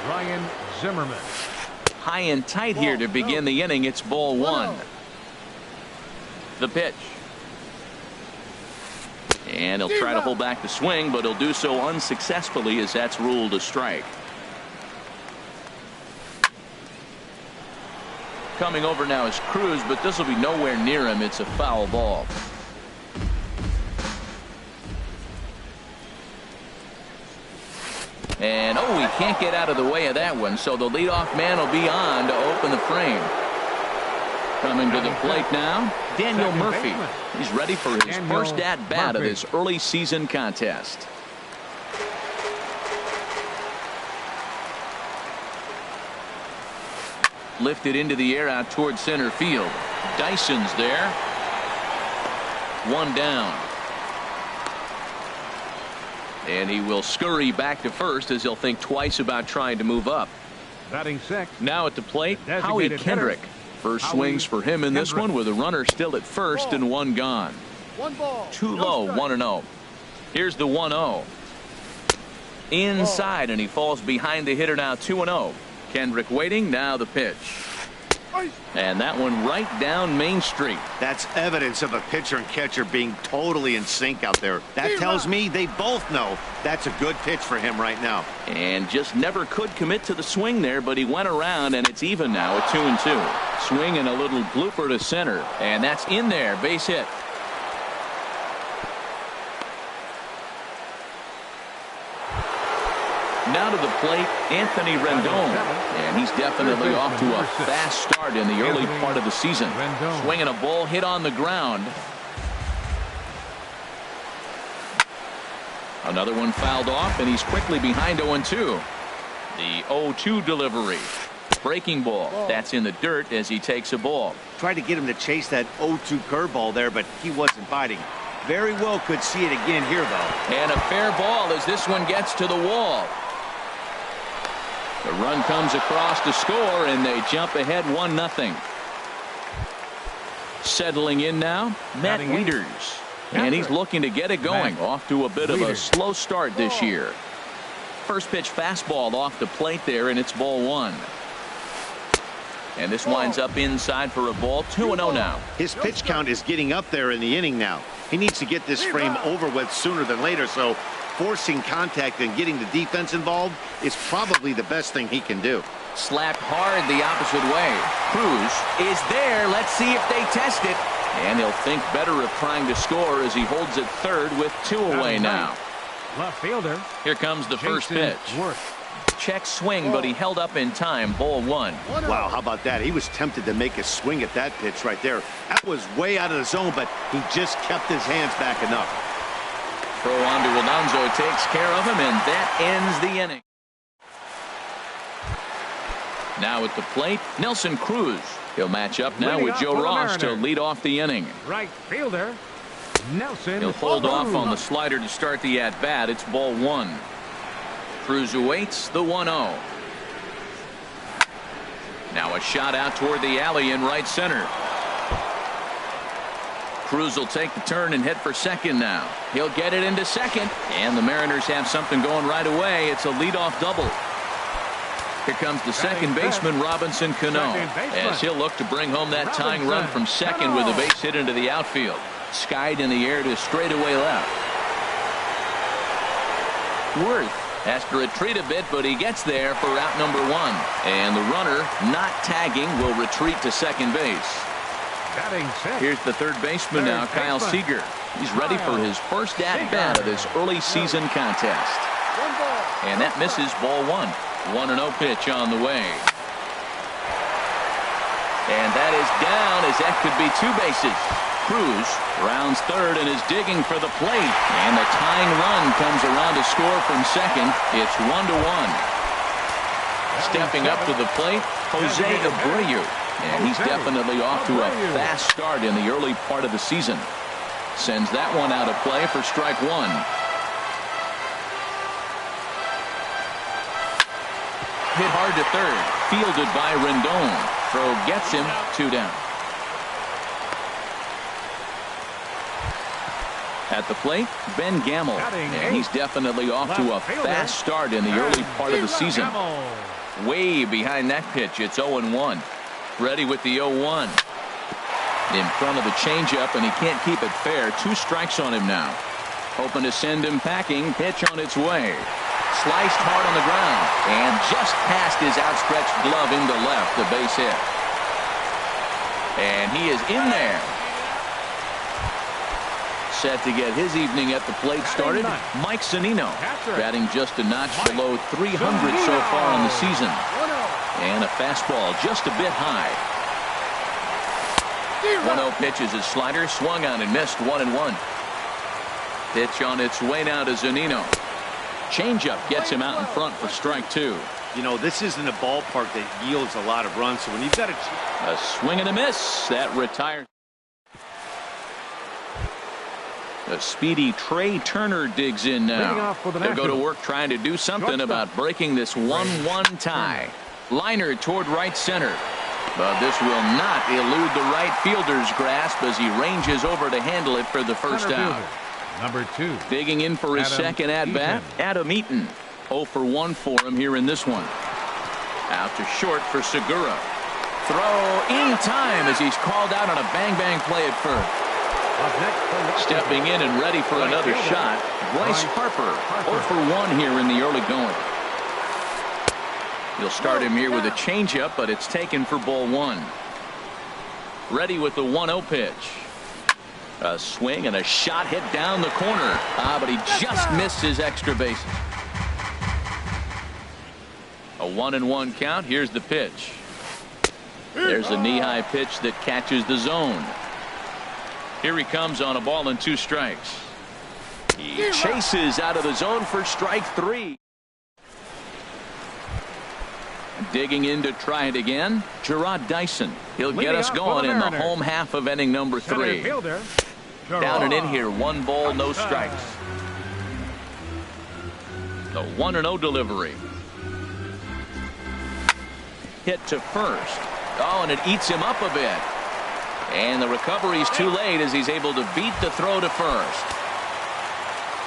S2: Ryan Zimmerman.
S1: High and tight here to begin the inning. It's ball 1. The pitch. And he'll try to hold back the swing, but he'll do so unsuccessfully as that's ruled a strike. Coming over now is Cruz, but this will be nowhere near him. It's a foul ball. And he can't get out of the way of that one, so the leadoff man will be on to open the frame. Coming to the plate now, Daniel Murphy. He's ready for his first at-bat of this early season contest. Lifted into the air out toward center field. Dyson's there. 1 down. And he will scurry back to first as he'll think twice about trying to move up.
S2: Batting 6.
S1: Now at the plate, Howie Kendrick. First swings for him in this one with a runner still at first and 1 gone.
S6: 1 ball.
S1: Too low, 1-0. Here's the 1-0. Inside, and he falls behind the hitter now, 2-0. Kendrick waiting, now the pitch. And that one right down Main Street.
S3: That's evidence of a pitcher and catcher being totally in sync out there. That tells me they both know that's a good pitch for him right now.
S1: And just never could commit to the swing there, but he went around, and it's even now at 2-2. Swing and a little blooper to center, and that's in there. Base hit. Now to the plate, Anthony Rendon. And he's definitely off to a fast start in the early part of the season. Swinging a ball hit on the ground. Another one fouled off, and he's quickly behind 0-2. The 0-2 delivery. Breaking ball. That's in the dirt as he takes a ball.
S3: Tried to get him to chase that 0-2 curveball there, but he wasn't biting. Very well could see it again here, though.
S1: And a fair ball as this one gets to the wall. The run comes across to score, and they jump ahead 1-0. Settling in now, Matt Wieters. And he's looking to get it going. Off to a bit of a slow start this year. First pitch fastball off the plate there, and it's ball 1. And this winds up inside for a ball. 2-0 now.
S3: His pitch count is getting up there in the inning now. He needs to get this frame over with sooner than later, so forcing contact and getting the defense involved is probably the best thing he can do.
S1: Slapped hard the opposite way. Cruz is there. Let's see if they test it. And he'll think better of trying to score as he holds it third with 2 away now.
S2: Left fielder.
S1: Here comes the first pitch. Check swing, but he held up in time. Ball 1.
S3: Wow, how about that? He was tempted to make a swing at that pitch right there. That was way out of the zone, but he just kept his hands back enough.
S1: Throw on to Alonso takes care of him, and that ends the inning. Now at the plate, Nelson Cruz. He'll match up now with Joe Ross to lead off the inning.
S2: Right fielder, Nelson.
S1: He'll hold off on the slider to start the at-bat. It's ball 1. Cruz awaits the 1-0. Now a shot out toward the alley in right center. Cruz will take the turn and head for second now. He'll get it into second, and the Mariners have something going right away. It's a leadoff double. Here comes the second baseman, Robinson Cano, as he'll look to bring home that tying run from second with a base hit into the outfield. Skied in the air to straightaway left. Worth has to retreat a bit, but he gets there for out number 1. And the runner, not tagging, will retreat to second base. Here's the third baseman now, Kyle Seager. He's ready for his first at-bat of this early season contest. And that misses ball 1. 1-0 pitch on the way. And that is down as that could be 2 bases. Cruz rounds third and is digging for the plate. And the tying run comes around to score from second. It's 1-1. Stepping up to the plate, Jose Abreu. And he's definitely off to a fast start in the early part of the season. Sends that one out of play for strike 1. Hit hard to third. Fielded by Rendon. Throw gets him 2 down. At the plate, Ben Gamel. And he's definitely off to a fast start in the early part of the season. Way behind that pitch. It's 0-1. Ready with the 0-1. In front of the changeup, and he can't keep it fair. 2 strikes on him now. Hoping to send him packing. Pitch on its way. Sliced hard on the ground, and just past his outstretched glove into left, the base hit. And he is in there. Set to get his evening at the plate started, Mike Zunino, batting just a notch below 300 so far on the season. And a fastball just a bit high. 1-0 pitch is his slider, swung on and missed. 1-1. Pitch on its way now to Zunino. Changeup gets him out in front for strike 2.
S3: You know, this isn't a ballpark that yields a lot of runs, so when you've got
S1: a swing and a miss, that retires. The speedy Trey Turner digs in now. They'll go to work trying to do something about breaking this 1-1 tie. Liner toward right center. But this will not elude the right fielder's grasp as he ranges over to handle it for the first out.
S2: Number 2.
S1: Digging in for his second at-bat, Adam Eaton. 0 for 1 for him here in this one. Out to short for Segura. Throw in time as he's called out on a bang-bang play at first. Stepping in and ready for another shot, Bryce Harper. 0 for 1 here in the early going. You'll start him here with a changeup, but it's taken for ball 1. Ready with the 1-0 pitch. A swing and a shot hit down the corner. But he just missed his extra bases. A 1-1 count. Here's the pitch. There's a knee-high pitch that catches the zone. Here he comes on a ball and 2 strikes. He chases out of the zone for strike 3. Digging in to try it again, Gerard Dyson. He'll get us going in the home half of inning number 3. Down and in here, 1 ball, no strikes. The 1-0 delivery. Hit to first. Oh, and it eats him up a bit. And the recovery's too late as he's able to beat the throw to first.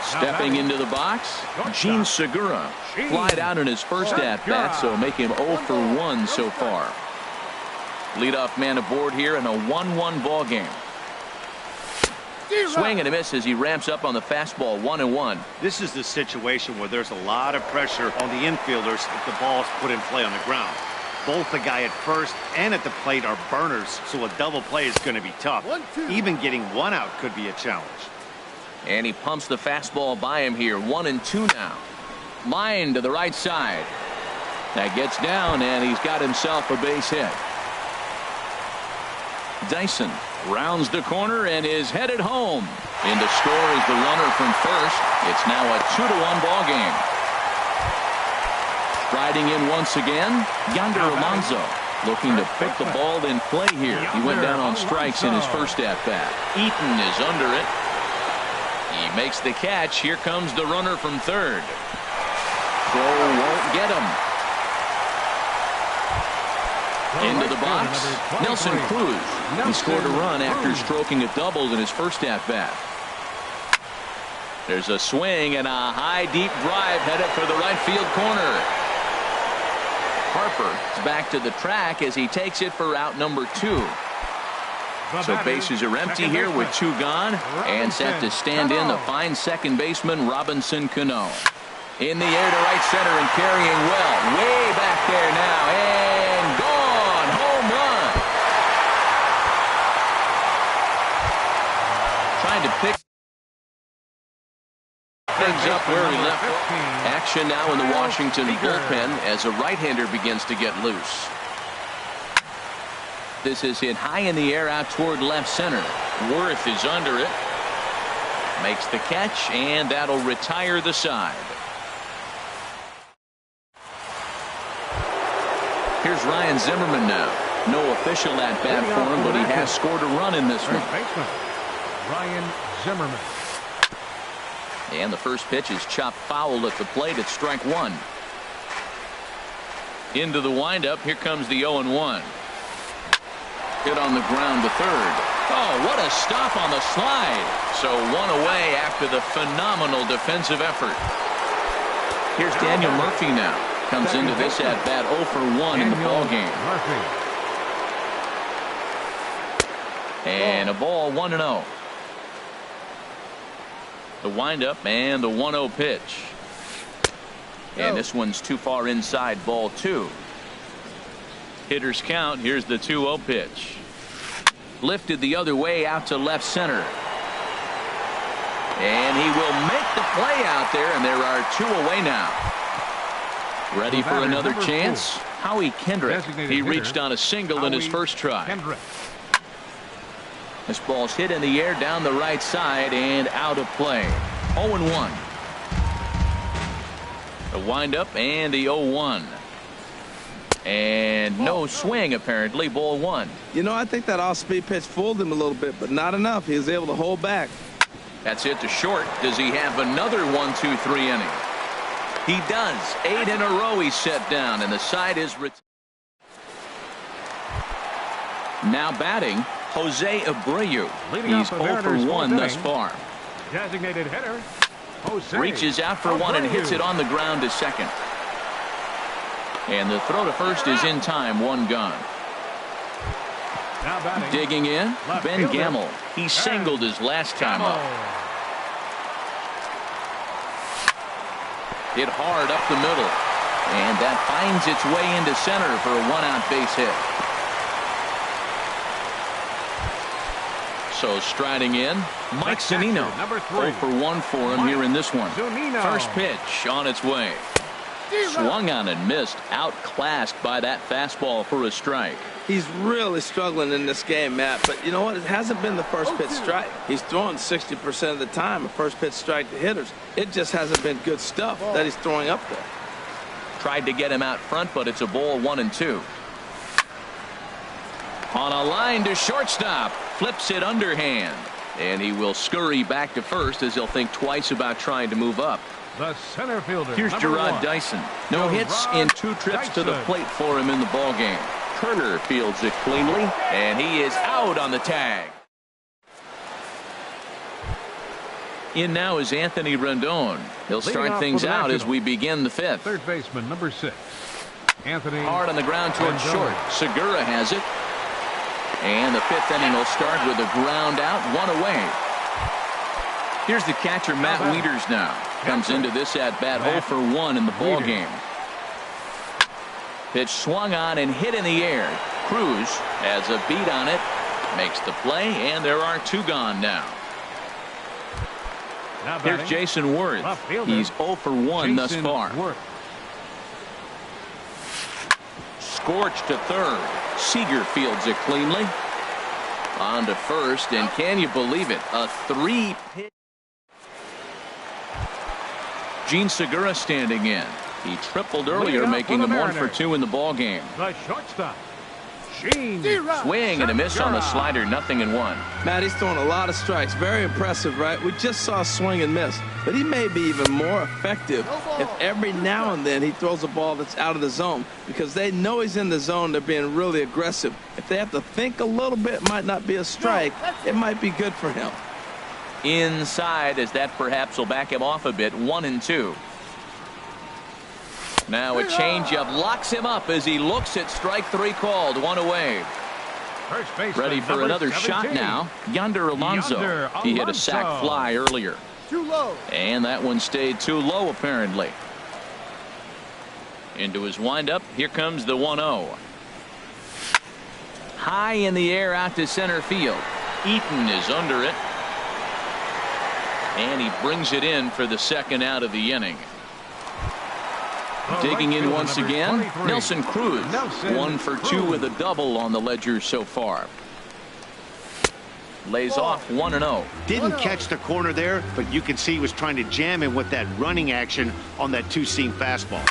S1: Stepping into the box, Gene Segura. Flied out in his first at-bat, so make him 0 for 1 so far. Leadoff man aboard here in a 1-1 ball game. Swing and a miss as he ramps up on the fastball, 1-1.
S3: This is the situation where there's a lot of pressure on the infielders if the ball's put in play on the ground. Both the guy at first and at the plate are burners, so a double play is going to be tough. Even getting 1 out could be a challenge.
S1: And he pumps the fastball by him here, 1-2 now. Line to the right side. That gets down, and he's got himself a base hit. Dyson rounds the corner and is headed home. In to score is the runner from first. It's now a 2-1 ball game. Striding in once again, Yonder Alonso, looking to pick the ball in play here. He went down on strikes in his first at-bat. Eaton is under it. He makes the catch. Here comes the runner from third. Throw won't get him. Into the box, Nelson Cruz. He scored a run after stroking a double in his first at-bat. There's a swing and a high deep drive headed for the right field corner. Harper is back to the track as he takes it for out number 2. So bases are empty here with 2 gone, and set to stand in the fine second baseman Robinson Cano. In the air to right center and carrying well. Way back there now, and gone. Home run. Trying to pick things up where he left off. Action now in the Washington bullpen as a right-hander begins to get loose. This is hit high in the air out toward left center. Worth is under it. Makes the catch, and that'll retire the side. Here's Ryan Zimmerman now. No official at-bat for him, but he has scored a run in this one.
S2: Ryan Zimmerman.
S1: And the first pitch is chopped foul at the plate at strike 1. Into the windup. Here comes the 0-1. Hit on the ground to third. Oh, what a stop on the slide. So 1 away after the phenomenal defensive effort. Here's Daniel Murphy now. Comes into this at bat 0 for 1 in the ball game. And a ball, 1-0. The windup and the 1-0 pitch. And this one's too far inside, ball 2. Hitters count. Here's the 2-0 pitch. Lifted the other way out to left center. And he will make the play out there, and there are 2 away now. Ready for another chance? Howie Kendrick. He reached on a single in his first try. This ball's hit in the air down the right side and out of play. 0-1. The windup and the 0-1. And no swing, apparently. Ball 1.
S4: You know, I think that off-speed pitch fooled him a little bit, but not enough. He was able to hold back.
S1: That's hit to short. Does he have another 1-2-3 inning? He does. 8 in a row he's set down, and the side is now batting Jose Abreu. He's 0 for 1 thus far.
S2: Designated hitter Jose
S1: reaches out for 1 and hits it on the ground to second. And the throw to first is in time. 1 gone. Digging in, Ben Gamel. He singled his last time up. Hit hard up the middle. And that finds its way into center for a 1-out base hit. So striding in, Mike Zunino. 0 for 1 for him here in this one. First pitch on its way. Swung on and missed. Outclassed by that fastball for a strike.
S4: He's really struggling in this game, Matt. But you know what? It hasn't been the first pitch strike. He's throwing 60% of the time a first pitch strike to hitters. It just hasn't been good stuff that he's throwing up there.
S1: Tried to get him out front, but it's a ball 1-2. On a line to shortstop. Flips it underhand. And he will scurry back to first as he'll think twice about trying to move up.
S2: The center fielder.
S1: Here's Gerard
S2: 1.
S1: Dyson. No hits in 2 trips to the plate for him in the ballgame. Turner fields it cleanly, and he is out on the tag. In now is Anthony Rendon. He'll start things out as we begin the 5th.
S2: Third baseman, number 6. Anthony.
S1: Hard on the ground towards short. Segura has it. And the 5th inning will start with a ground out, 1 away. Here's the catcher, Matt Wieters now. Comes into this at-bat 0 for 1 in the ballgame. Pitch swung on and hit in the air. Cruz has a beat on it. Makes the play, and there are 2 gone now. Here's Jason Worth. He's 0 for 1 thus far. Scorched to third. Seager fields it cleanly. On to first, and can you believe it? A 3-pitch. Gene Segura standing in. He tripled earlier, making him 1 for 2 in the ballgame.
S2: The shortstop.
S1: Swing and a miss on the slider, 0-1.
S4: Matt, he's throwing a lot of strikes. Very impressive, right? We just saw swing and miss. But he may be even more effective if every now and then he throws a ball that's out of the zone. Because they know he's in the zone. They're being really aggressive. If they have to think a little bit, it might not be a strike. It might be good for him.
S1: Inside, as that perhaps will back him off a bit, 1-2. Now a changeup locks him up as he looks at strike 3 called, 1 away. Ready for another
S2: 17.
S1: shot now. Yonder Alonso. He hit a sac fly earlier.
S6: Too low.
S1: And that one stayed too low apparently. Into his windup. Here comes the 1-0. High in the air out to center field. Eaton is under it. And he brings it in for the 2nd out of the inning. Digging in once again, Nelson Cruz. 1 for 2 with a double on the ledger so far. Lays off 1-0.
S3: Didn't catch the corner there, but you can see he was trying to jam him with that running action on that 2-seam fastball.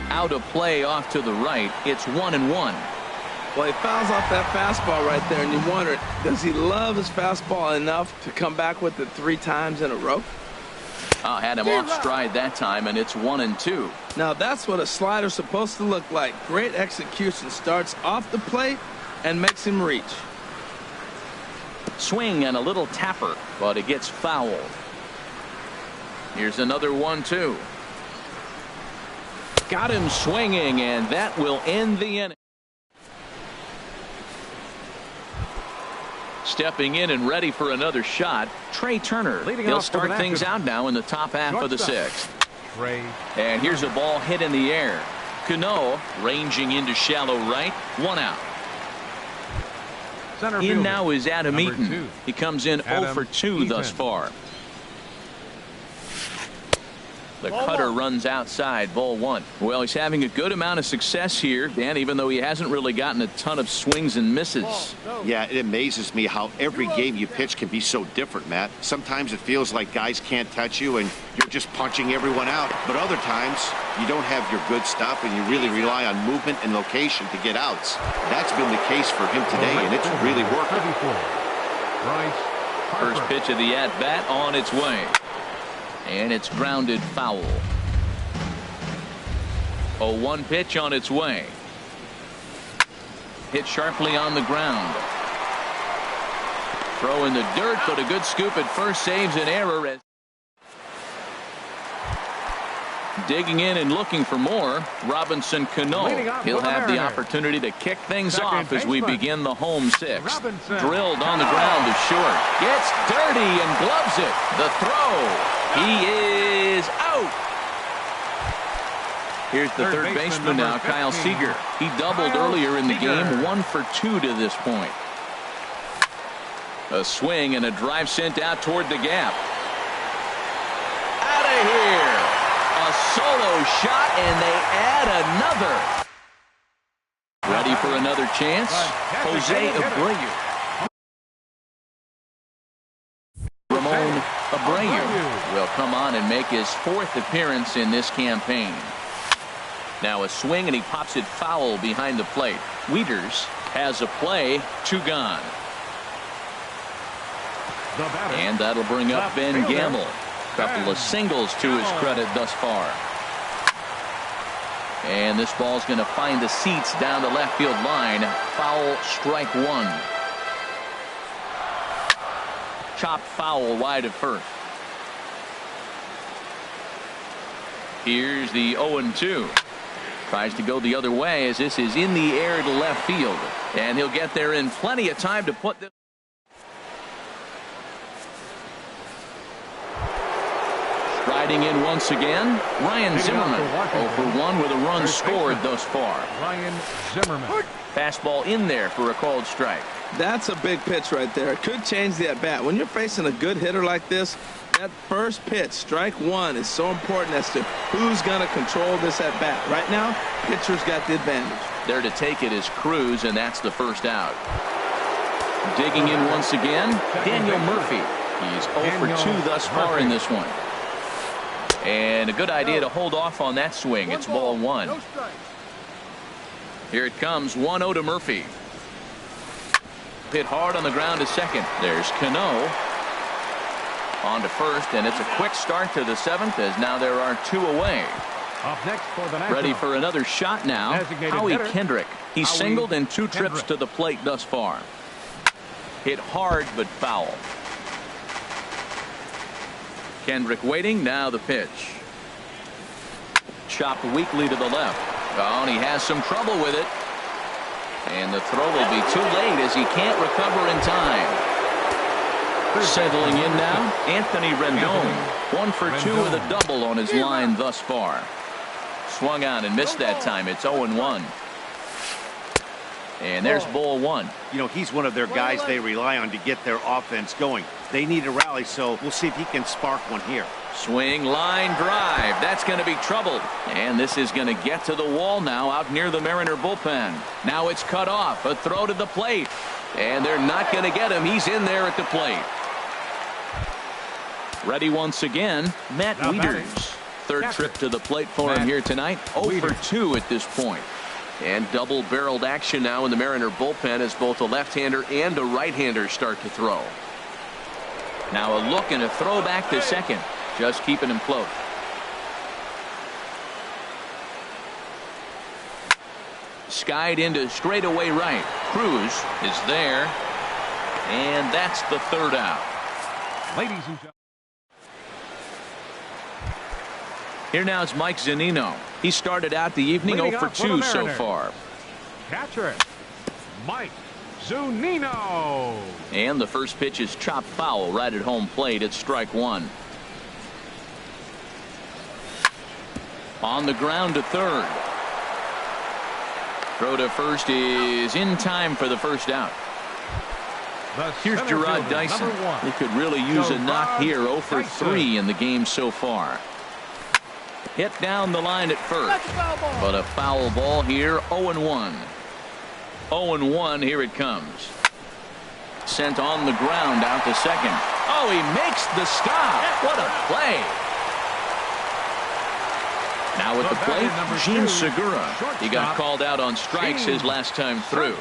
S1: Out of play off to the right. It's 1-1.
S4: Well, he fouls off that fastball right there, and you wonder, does he love his fastball enough to come back with it 3 times in a row?
S1: Had him off stride that time, and it's 1-2.
S4: Now that's what a slider's supposed to look like. Great execution. Starts off the plate and makes him reach.
S1: Swing and a little tapper, but it gets fouled. Here's another 1-2. Got him swinging, and that will end the inning. Stepping in and ready for another shot, Trey Turner. He'll start things out now in the top half of the 6th. And here's a ball hit in the air. Cano ranging into shallow right. 1 out. In now is Adam Eaton. He comes in 0 for 2 thus far. The cutter runs outside, ball 1. Well, he's having a good amount of success here, Dan, even though he hasn't really gotten a ton of swings and misses.
S3: Yeah, it amazes me how every game you pitch can be so different, Matt. Sometimes it feels like guys can't touch you and you're just punching everyone out. But other times, you don't have your good stuff and you really rely on movement and location to get outs. That's been the case for him today, and it's really working.
S1: First pitch of the at-bat on its way. And it's grounded foul. 0-1 pitch on its way. Hit sharply on the ground. Throw in the dirt, but a good scoop at first saves an error. Digging in and looking for more, Robinson Cano. He'll have the opportunity to kick things off as we begin the home 6th. Drilled on the ground to short. Gets dirty and gloves it. The throw. He is out. Here's the third baseman now, Kyle Seager. He doubled earlier in the game, 1 for 2 to this point. A swing and a drive sent out toward the gap. Out of here. A solo shot, and they add another. Ready for another chance? Jose Abreu. Ramon Abreu will come on and make his 4th appearance in this campaign. Now a swing, and he pops it foul behind the plate. Wieters has a play, 2 gone. And that'll bring up Ben Gamble. Couple of singles to his credit thus far. And this ball's going to find the seats down the left field line. Foul, strike 1. Chopped foul wide of first. Here's the 0-2. Tries to go the other way as this is in the air to left field. And he'll get there in plenty of time to put this. Riding in once again, Ryan Zimmerman. 0 for 1 with a run scored thus far.
S2: Ryan Zimmerman.
S1: Fastball in there for a called strike.
S4: That's a big pitch right there. It could change the at-bat. When you're facing a good hitter like this, that first pitch, strike 1, is so important as to who's going to control this at-bat. Right now, pitcher's got the advantage.
S1: There to take it is Cruz, and that's the first out. Digging in once again, Daniel Murphy. He's 0 for 2 thus far in this one. And a good idea to hold off on that swing. It's ball 1. Here it comes, 1-0 to Murphy. Hit hard on the ground to second. There's Cano. On to first, and it's a quick start to the 7th as now there are 2 away.
S2: Up next for the Nationals.
S1: Ready for another shot now. Howie Kendrick. He's singled in 2 trips to the plate thus far. Hit hard but foul. Kendrick waiting. Now the pitch. Chopped weakly to the left. Oh, and he has some trouble with it. And the throw will be too late as he can't recover in time. Settling in now, Anthony Rendon. 1 for 2 with a double on his line thus far. Swung on and missed that time. It's 0-1. And there's ball 1.
S3: You know, he's one of their guys they rely on to get their offense going. They need a rally, so we'll see if he can spark one here.
S1: Swing, line drive. That's going to be trouble. And this is going to get to the wall now out near the Mariner bullpen. Now it's cut off. A throw to the plate. And they're not going to get him. He's in there at the plate. Ready once again, Matt Wieters. Third trip to the plate for him here tonight. 0 for 2 at this point. And double-barreled action now in the Mariner bullpen as both a left-hander and a right-hander start to throw. Now a look and a throw back to second. Just keeping him close. Skied into straightaway right. Cruz is there. And that's the 3rd out.
S2: Ladies and gentlemen.
S1: Here now is Mike Zunino. He started out the evening 0 for 2 so far.
S2: Catcher, Mike Zunino.
S1: And the first pitch is chopped foul right at home plate. It's strike 1. On the ground to third. Throw to first is in time for the first out. Here's Gerard Dyson. He could really use a knock here. 0 for 3 in the game so far. Hit down the line at first. But a foul ball here. 0-1. 0-1. Here it comes. Sent on the ground out to second. Oh, he makes the stop. What a play. Now at the plate, Gene Segura. He got called out on strikes his last time through.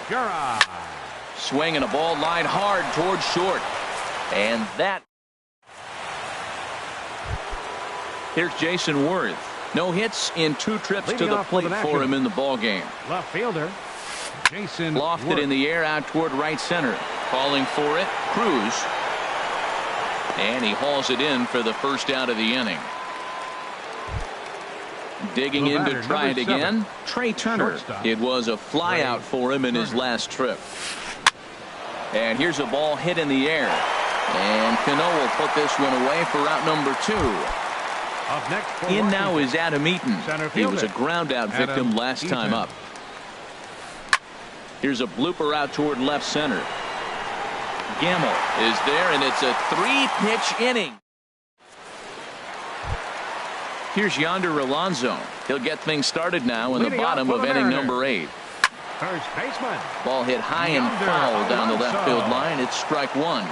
S1: Swinging a ball line hard towards short. And that. Here's Jason Worth. No hits in 2 trips to the plate for him in the ball game.
S2: Left fielder Jason
S1: lofted Worth in the air out toward right center. Calling for it, Cruz. And he hauls it in for the first out of the inning. Digging in to try it again, Trey Turner. It was a fly out for him in his last trip. And here's a ball hit in the air. And Cano will put this one away for out number 2.
S2: Up next
S1: in now is Adam Eaton. He was a ground out victim last time up. Here's a blooper out toward left center. Gamble is there, and it's a 3-pitch inning. Here's Yonder Alonso. He'll get things started now in the bottom of inning number 8.
S2: First baseman.
S1: Ball hit high and foul down the left field line. It's strike 1.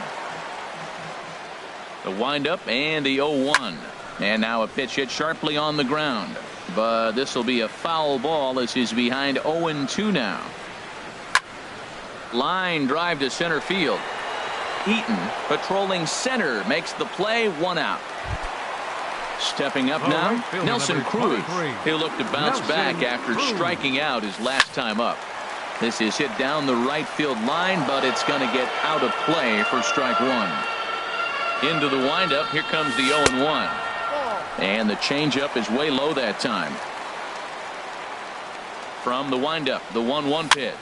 S1: The windup and the 0-1. And now a pitch hit sharply on the ground. But this will be a foul ball as he's behind 0-2 now. Line drive to center field. Eaton patrolling center makes the play, 1 out. Stepping up now, Nelson Cruz. He'll look to bounce back after striking out his last time up. This is hit down the right field line, but it's going to get out of play for strike 1. Into the windup, here comes the 0-1. And the changeup is way low that time. From the windup, the 1-1 pitch.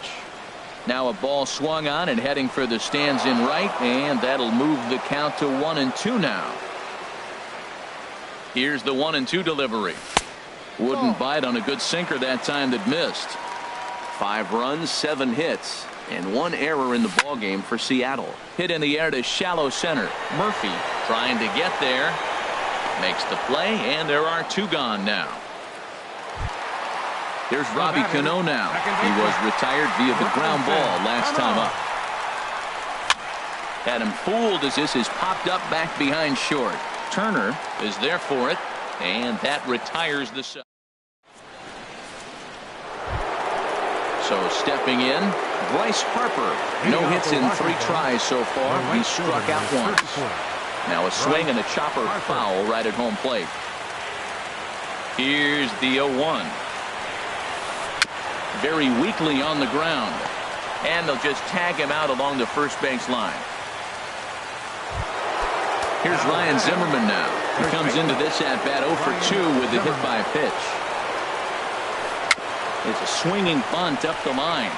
S1: Now a ball swung on and heading for the stands in right, and that'll move the count to 1-2 now. Here's the 1-2 delivery. Wouldn't bite on a good sinker that time that missed. 5 runs, 7 hits, and 1 error in the ballgame for Seattle. Hit in the air to shallow center. Murphy trying to get there. Makes the play, and there are 2 gone now. Here's Robbie Cano now. He was retired via the ground ball last time up. Had him fooled as this is popped up back behind short. Turner is there for it, and that retires the set. So stepping in, Bryce Harper. No hits in 3 tries so far. He struck out once. Now a swing and a chopper foul right at home plate. Here's the 0-1. Very weakly on the ground. And they'll just tag him out along the first base line. Here's Ryan Zimmerman now. He comes into this at-bat 0 for 2 with the hit by pitch. It's a swinging bunt up the line.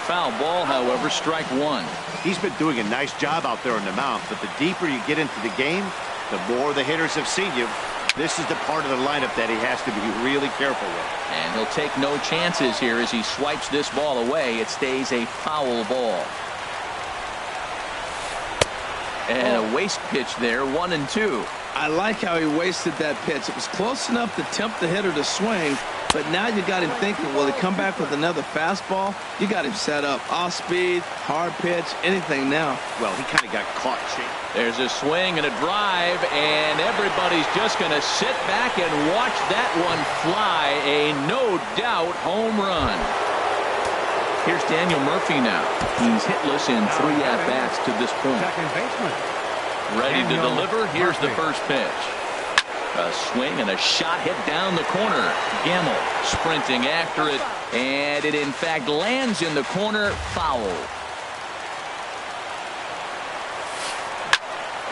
S1: Foul ball, however, strike 1.
S3: He's been doing a nice job out there on the mound, but the deeper you get into the game, the more the hitters have seen you. This is the part of the lineup that he has to be really careful with.
S1: And he'll take no chances here as he swipes this ball away. It stays a foul ball. And a waste pitch there, 1-2.
S4: I like how he wasted that pitch. It was close enough to tempt the hitter to swing, but now you got him thinking, will he come back with another fastball? You got him set up. Off speed, hard pitch, anything now.
S3: Well, he kind of got caught cheap.
S1: There's a swing and a drive, and everybody's just going to sit back and watch that one fly. A no-doubt home run. Here's Daniel Murphy now. He's hitless in 3 at-bats to this point. Ready to deliver. Here's the first pitch. A swing and a shot hit down the corner. Gamble sprinting after it, and it in fact lands in the corner. Foul.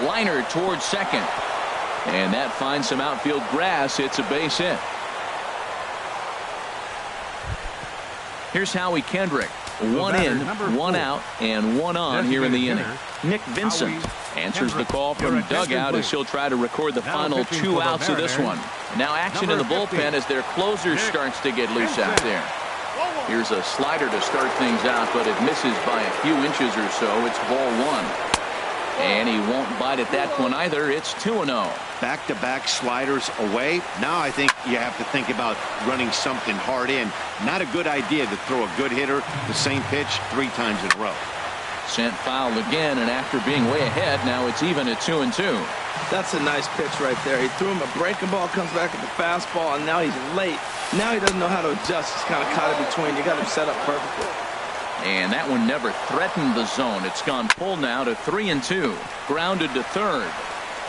S1: Liner towards second, and that finds some outfield grass. It's a base hit. Here's Howie Kendrick. 1 in, 1 out, and 1 on here in the inning. Nick Vincent answers the call from dugout as he'll try to record the final 2 outs of this one. Now action in the bullpen as their closer starts to get loose out there. Here's a slider to start things out, but it misses by a few inches or so. It's ball 1. And he won't bite at that one either. It's 2-0.
S3: Back-to-back sliders away. Now I think you have to think about running something hard in. Not a good idea to throw a good hitter the same pitch 3 times in a row.
S1: Sent foul again, and after being way ahead, now it's even at 2-2.
S4: That's a nice pitch right there. He threw him a breaking ball, comes back at the fastball, and now he's late. Now he doesn't know how to adjust. He's kind of caught in between. You got him set up perfectly.
S1: And that one never threatened the zone. It's gone full now to 3-2. Grounded to third.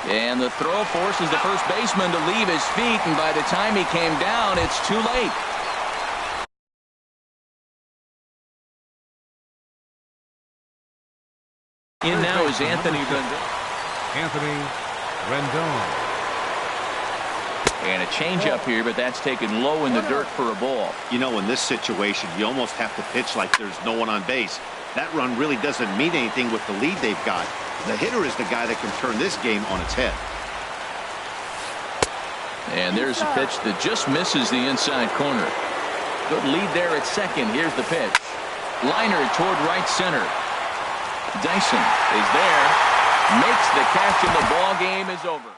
S1: And the throw forces the first baseman to leave his feet, and by the time he came down, it's too late. In now is Anthony Rendon. And a changeup here, but that's taken low in the dirt for a ball.
S3: You know, in this situation, you almost have to pitch like there's no one on base. That run really doesn't mean anything with the lead they've got. The hitter is the guy that can turn this game on its head.
S1: And there's a pitch that just misses the inside corner. Good lead there at second. Here's the pitch. Liner toward right center. Dyson is there. Makes the catch, and the ball game is over.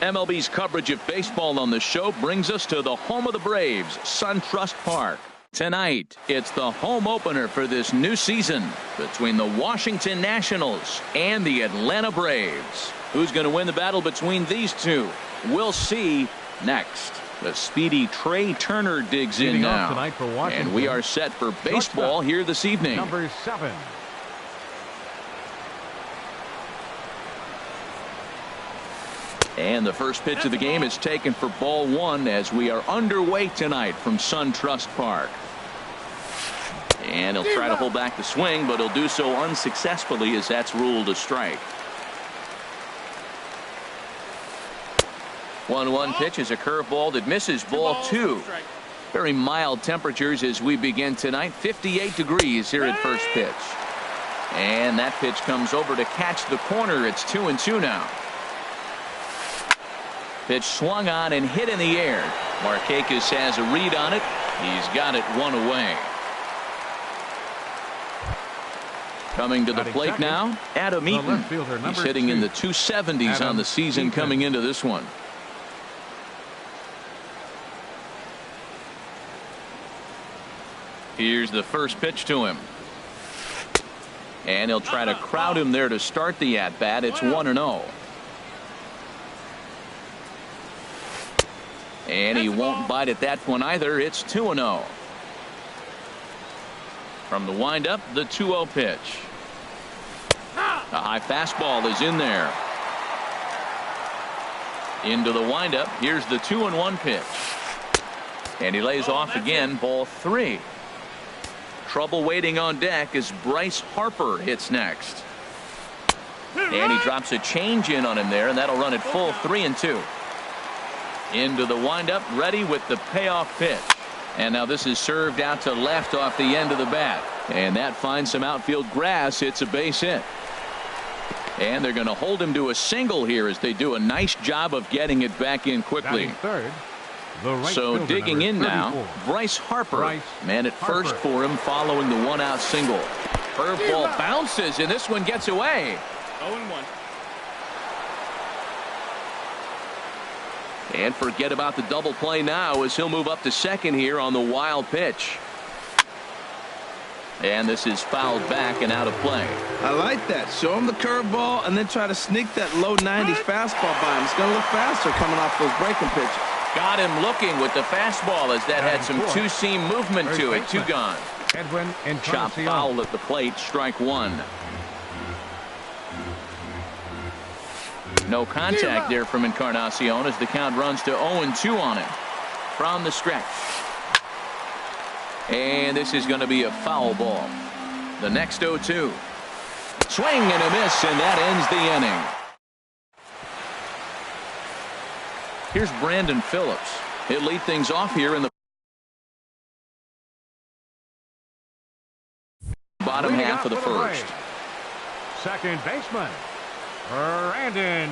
S1: MLB's coverage of baseball on the show brings us to the home of the Braves, SunTrust Park. Tonight, it's the home opener for this new season between the Washington Nationals and the Atlanta Braves. Who's going to win the battle between these two? We'll see next. The speedy Trey Turner digs in now. And we are set for baseball here this evening.
S2: Number 7.
S1: And the first pitch of the game is taken for ball 1 as we are underway tonight from SunTrust Park. And he'll try to hold back the swing, but he'll do so unsuccessfully as that's ruled a strike. 1-1 pitch is a curveball that misses ball 2. Very mild temperatures as we begin tonight. 58 degrees here at first pitch. And that pitch comes over to catch the corner. It's 2-2 now. Pitch swung on and hit in the air. Markakis has a read on it. He's got it 1 away. Coming to the plate now, Adam Eaton. He's hitting in the 270s on the season coming into this one. Here's the first pitch to him. And he'll try to crowd him there to start the at-bat. It's 1-0. And he won't bite at that one either. It's 2-0. From the windup, the 2-0 pitch. A high fastball is in there. Into the windup. Here's the 2-1 pitch. And he lays off again. Ball 3. Trouble waiting on deck as Bryce Harper hits next. And he drops a change in on him there, and that'll run it full 3-2. Into the windup, ready with the payoff pitch. And now this is served out to left off the end of the bat. And that finds some outfield grass. It's a base hit. And they're going to hold him to a single here as they do a nice job of getting it back in quickly.
S2: Third,
S1: so digging in now, Bryce Harper. Man at first for him following the 1-out single. Curveball bounces, and this one gets away.
S4: 0-1.
S1: And forget about the double play now as he'll move up to second here on the wild pitch. And this is fouled back and out of play.
S4: I like that. Show him the curveball and then try to sneak that low 90s fastball by him. It's going to look faster coming off those breaking pitches.
S1: Got him looking with the fastball as that had some two-seam movement to it. 2 gone. Chop foul at the plate. Strike 1. No contact there from Encarnacion as the count runs to 0-2 on him from the stretch. And this is going to be a foul ball. The next 0-2. Swing and a miss, and that ends the inning. Here's Brandon Phillips. He'll lead things off here in the bottom half of the first.
S2: Second baseman, Brandon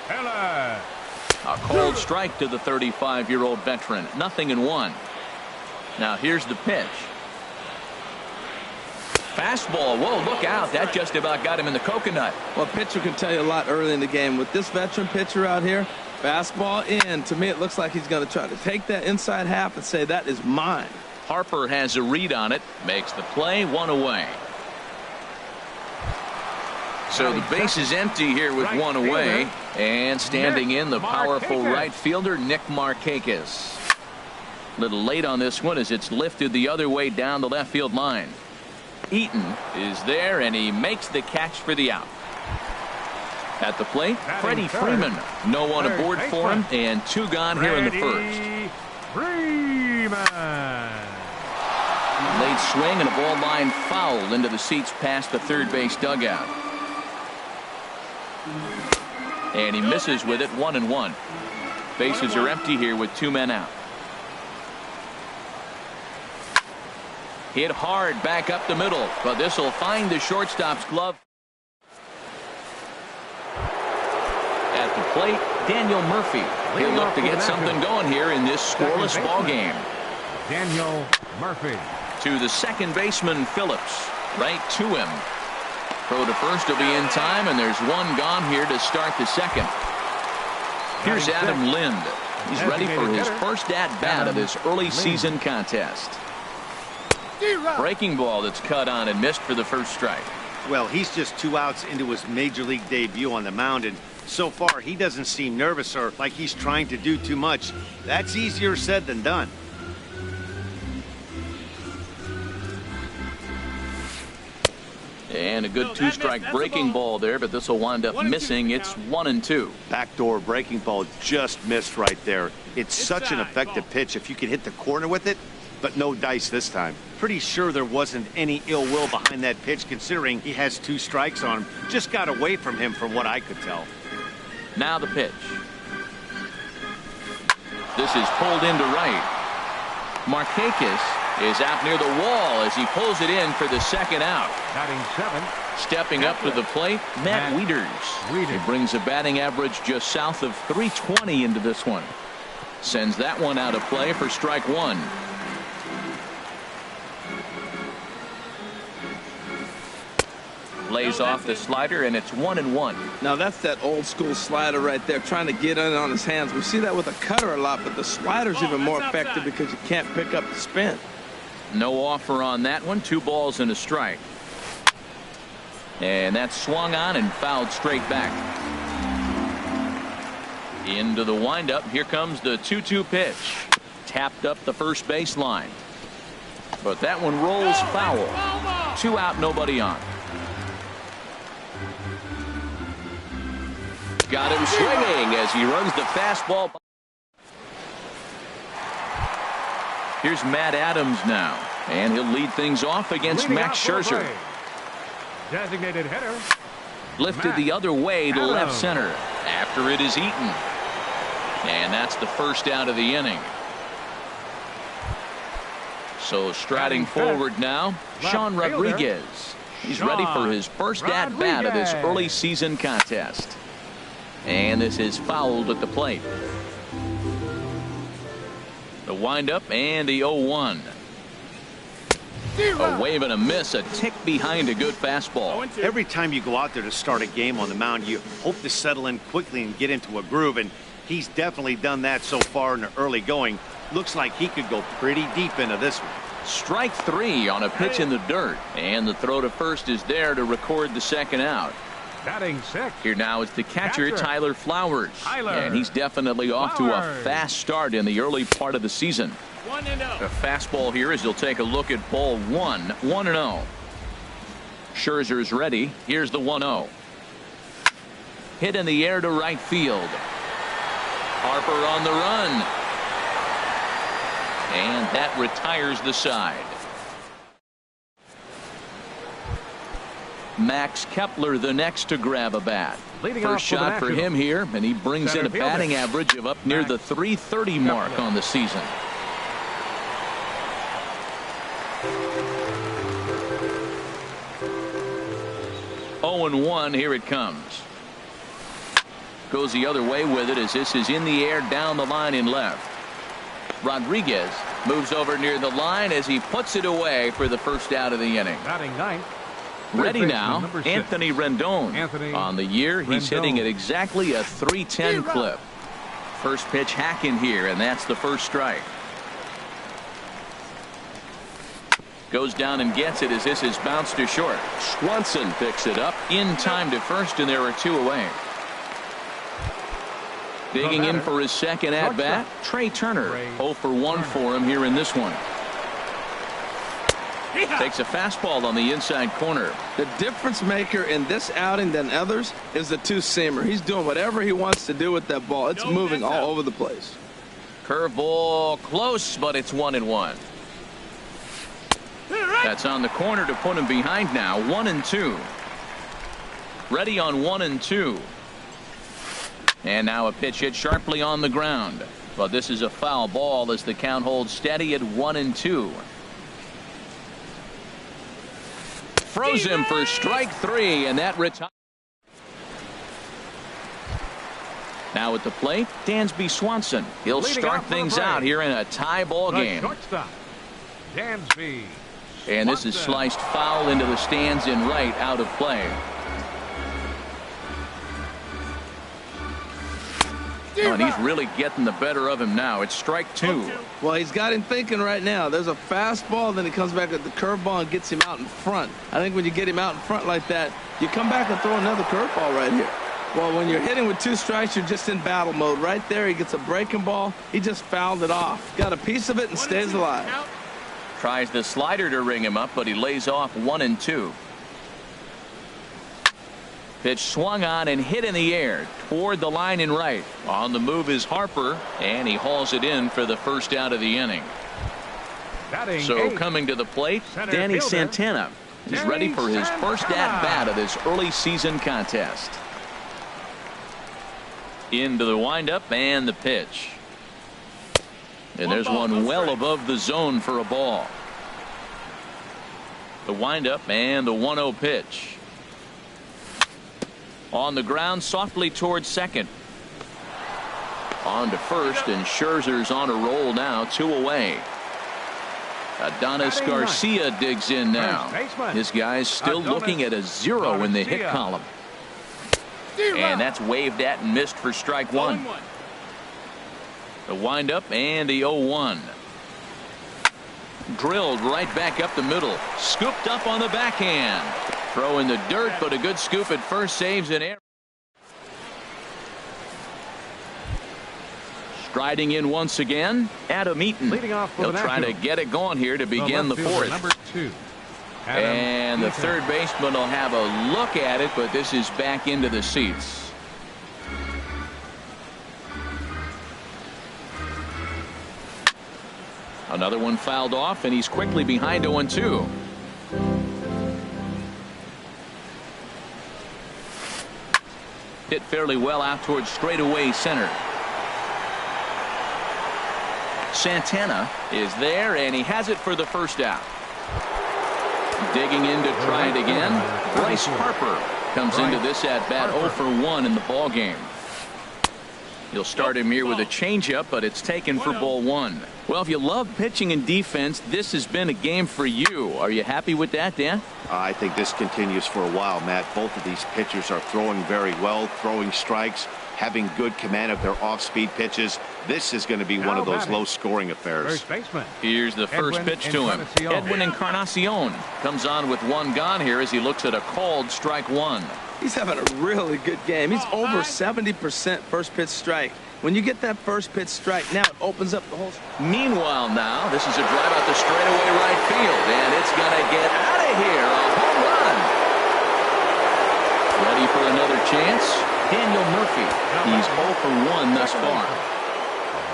S2: Phillips.
S1: A cold strike to the 35-year-old veteran. 0-1. Now here's the pitch. Fastball. Whoa, look out. That just about got him in the coconut.
S4: Well, a pitcher can tell you a lot early in the game. With this veteran pitcher out here, fastball in. To me, it looks like he's going to try to take that inside half and say, that is mine.
S1: Harper has a read on it. Makes the play. 1 away. So the base is empty here with 1 away. And standing in, the powerful right fielder, Nick Markakis. A little late on this one as it's lifted the other way down the left field line. Eaton is there, and he makes the catch for the out. At the plate, Freddie Freeman. No one aboard for him, and 2 gone here in the first.
S2: Freeman.
S1: Late swing and a ball line foul into the seats past the third base dugout. And he misses with it. 1-1. Bases are empty here with 2 men out. Hit hard back up the middle, but this will find the shortstop's glove. At the plate, Daniel Murphy. He'll look to get something going here in this scoreless ball game.
S2: Daniel Murphy.
S1: To the second baseman, Phillips. Right to him. Throw to first will be in time, and there's 1 gone here to start the second. Here's Adam Lind. He's ready for his first at-bat of this early season contest. Breaking ball that's cut on and missed for the first strike.
S3: Well, he's just 2 outs into his major league debut on the mound, and so far he doesn't seem nervous or like he's trying to do too much. That's easier said than done.
S1: And a good 2-strike breaking ball there, but this will wind up missing. It's 1-2.
S3: Backdoor breaking ball just missed right there. It's such an effective pitch if you can hit the corner with it, but no dice this time. Pretty sure there wasn't any ill will behind that pitch considering he has 2 strikes on him. Just got away from him from what I could tell.
S1: Now the pitch. This is pulled into right. Markakis is out near the wall as he pulls it in for the second out.
S2: Batting 7.
S1: Stepping up to the plate, Matt Wieters. He brings a batting average just south of 320 into this one. Sends that one out of play for strike 1. Lays off the slider, and it's 1-1.
S4: Now that's that old school slider right there, trying to get in on his hands. We see that with a cutter a lot, but the slider's even more effective because you can't pick up the spin.
S1: No offer on that one. 2 balls and a strike. And that's swung on and fouled straight back. Into the windup. Here comes the 2-2 pitch. Tapped up the first baseline. But that one rolls foul. 2 out, nobody on. Got him swinging as he runs the fastball. Here's Matt Adams now, and he'll lead things off against Max Scherzer.
S2: Designated hitter.
S1: Lifted the other way to left center after it is eaten. And that's the first out of the inning. So striding forward now, Sean Rodriguez. He's ready for his first at-bat of this early season contest. And this is fouled at the plate. The windup and the 0-1. A wave and a miss, a tick behind a good fastball.
S3: Every time you go out there to start a game on the mound, you hope to settle in quickly and get into a groove, and he's definitely done that so far in the early going. Looks like he could go pretty deep into this one.
S1: Strike 3 on a pitch in the dirt, and the throw to first is there to record the second out.
S2: Batting 6.
S1: Here now is the catcher, Tyler Flowers. And he's definitely off to a fast start in the early part of the season.
S6: 1-0.
S1: A fastball here as he'll take a look at ball 1. 1-0. Scherzer's ready. Here's the 1-0. Hit in the air to right field. Harper on the run. And that retires the side. Max Kepler the next to grab a bat. First shot for him here, and he brings in a batting average of up near the 330 mark on the season. Oh and 1, here it comes. Goes the other way with it as this is in the air down the line in left. Rodriguez moves over near the line as he puts it away for the first out of the inning.
S2: Batting 9.
S1: Ready now, Anthony Rendon. On the year, he's hitting at exactly a 310 clip. First pitch hacking here, and that's the first strike. Goes down and gets it as this is bounced to short. Swanson picks it up in time to first, and there are 2 away. Digging in for his second at-bat, Trey Turner. 0 for 1 for him here in this one. Takes a fastball on the inside corner.
S4: The difference maker in this outing than others is the 2-seamer. He's doing whatever he wants to do with that ball. It's moving all over the place.
S1: Curveball close, but it's 1-1. That's on the corner to put him behind now. 1-2. Ready on 1-2. And now a pitch hit sharply on the ground. But this is a foul ball as the count holds steady at 1-2. Froze him for strike 3, and that retires. Now at the plate, Dansby Swanson. He'll start things out here in a tie ball game.
S2: Dansby.
S1: And this is sliced foul into the stands in right, out of play. Oh, and he's really getting the better of him now. It's strike 2.
S4: Well, he's got him thinking right now. There's a fastball, then he comes back at the curveball and gets him out in front. I think when you get him out in front like that, you come back and throw another curveball right here. Well, when you're hitting with 2 strikes, you're just in battle mode. Right there, he gets a breaking ball. He just fouled it off. Got a piece of it and stays alive.
S1: Tries the slider to ring him up, but he lays off 1-2. Pitch swung on and hit in the air toward the line in right. On the move is Harper, and he hauls it in for the first out of the inning. So coming to the plate, Danny Santana is ready for his first at-bat of this early season contest. Into the windup and the pitch. And there's one well above the zone for a ball. The windup and the 1-0 pitch. On the ground softly towards second. On to first, and Scherzer's on a roll now, 2 away. Adonis Garcia digs in now. His guy's still looking at a 0 in the hit column. And that's waved at and missed for strike 1. The windup and the 0-1. Drilled right back up the middle. Scooped up on the backhand. Throw in the dirt, but a good scoop at first saves an error. Striding in once again, Adam Eaton. He'll try to get it going here to begin the 4th.
S2: Number 2.
S1: And the third baseman will have a look at it, but this is back into the seats. Another one fouled off, and he's quickly behind 0-2. Hit fairly well out towards straightaway center. Santana is there, and he has it for the first out. Digging in to try it again. Bryce Harper comes into this at-bat 0 for 1 in the ball game. You'll start him here with a changeup, but it's taken for ball 1. Well, if you love pitching and defense, this has been a game for you. Are you happy with that, Dan?
S3: I think this continues for a while, Matt. Both of these pitchers are throwing very well, throwing strikes, having good command of their off-speed pitches. This is going to be one of those low-scoring affairs.
S1: Here's the first pitch to him. Edwin Encarnacion comes on with 1 gone here as he looks at a called strike 1.
S4: He's having a really good game. He's over 70% first pitch strike. When you get that first pitch strike, now it opens up the whole.
S1: Meanwhile, now this is a drive out the straightaway right field, and it's going to get out of here. A home run. Ready for another chance? Daniel Murphy. He's 0 for 1 thus far.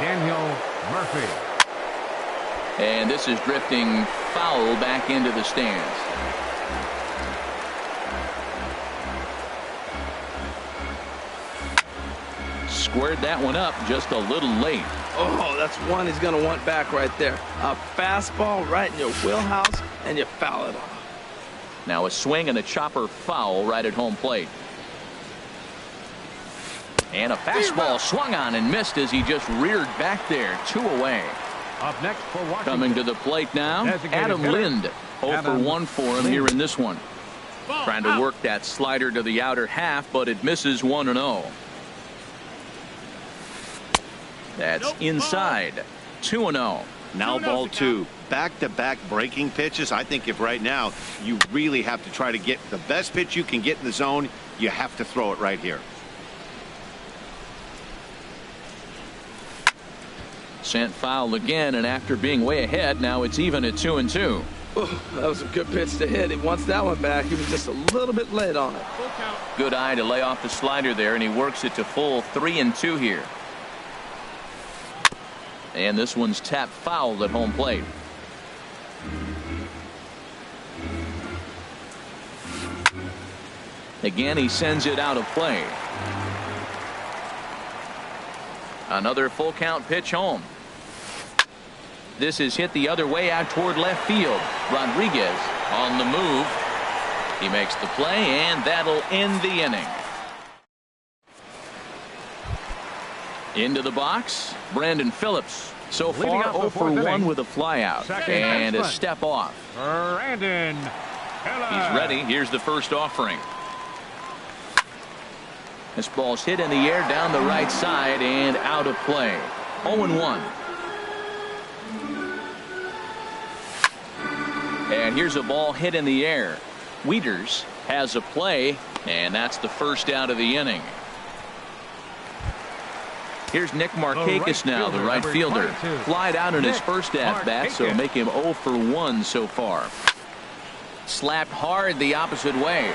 S2: Daniel Murphy.
S1: And this is drifting foul back into the stands. Squared that one up just a little late.
S4: Oh, that's one he's going to want back right there. A fastball right in your wheelhouse, and you foul it off.
S1: Now a swing and a chopper foul right at home plate. And a fastball swung on and missed as he just reared back there. 2 away.
S2: Up next for Washington.
S1: Coming to the plate now, Adam Lind. 0 for 1 for him here in this one. Trying to work that slider to the outer half, but it misses 1-0. That's inside. 2-0.
S3: Now ball 2. Back-to-back breaking pitches. I think if right now you really have to try to get the best pitch you can get in the zone, you have to throw it right here.
S1: Sent foul again, and after being way ahead, now it's even at 2-2.
S4: Oh, that was a good pitch to hit. He wants that one back. He was just a little bit late on it.
S1: Good eye to lay off the slider there, and he works it to full 3-2 here. And this one's tapped foul at home plate. Again, he sends it out of play. Another full count pitch home. This is hit the other way out toward left field. Rodriguez on the move. He makes the play, and that'll end the inning. Into the box, Brandon Phillips. So far 0 for 1 with a flyout and a step off.
S2: Brandon
S1: He's ready. Here's the first offering. This ball's hit in the air down the right side and out of play. 0-1. And here's a ball hit in the air. Wieters has a play, and that's the first out of the inning. Here's Nick Markakis now, the right fielder. Flied out in his first at-bat, so make him 0 for 1 so far. Slapped hard the opposite way.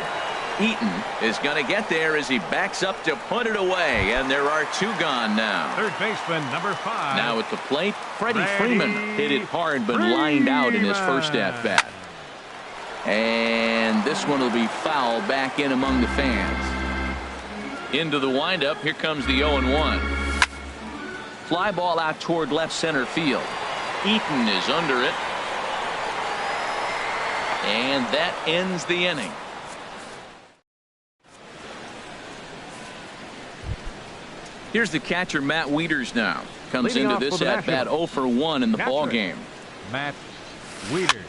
S1: Eaton is going to get there as he backs up to put it away, and there are 2 gone now.
S2: Third baseman, number 5.
S1: Now at the plate, Freddie Freeman hit it hard but lined out in his first at-bat. And this one will be fouled back in among the fans. Into the windup, here comes the 0-1. Fly ball out toward left center field. Eaton is under it. And that ends the inning. Here's the catcher, Matt Wieters now. Comes into this at-bat 0 for 1 in the ball game.
S2: Matt Wieters.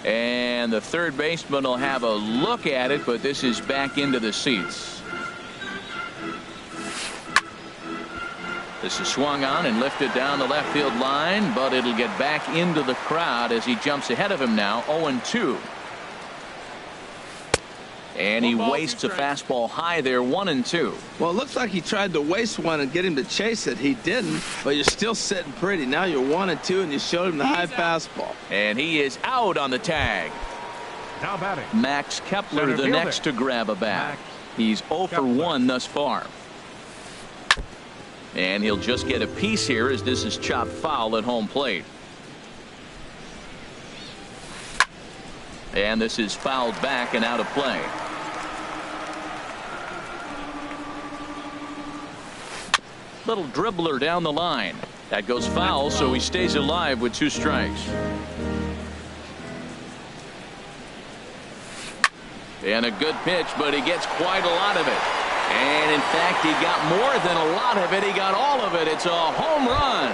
S1: And the third baseman will have a look at it, but this is back into the seats. This is swung on and lifted down the left field line, but it'll get back into the crowd as he jumps ahead of him now. 0-2. And he wastes a fastball high there. 1-2.
S4: Well, it looks like he tried to waste one and get him to chase it. He didn't, but you're still sitting pretty. Now you're 1-2, and you showed him the high fastball.
S1: And he is out on the tag.
S2: Now batting,
S1: Max Kepler, the next to grab a bat. He's 0 for 1 thus far. And he'll just get a piece here as this is chopped foul at home plate. And this is fouled back and out of play. Little dribbler down the line. That goes foul, so he stays alive with 2 strikes. And a good pitch, but he gets quite a lot of it. And in fact, he got more than a lot of it. He got all of it. It's a home run.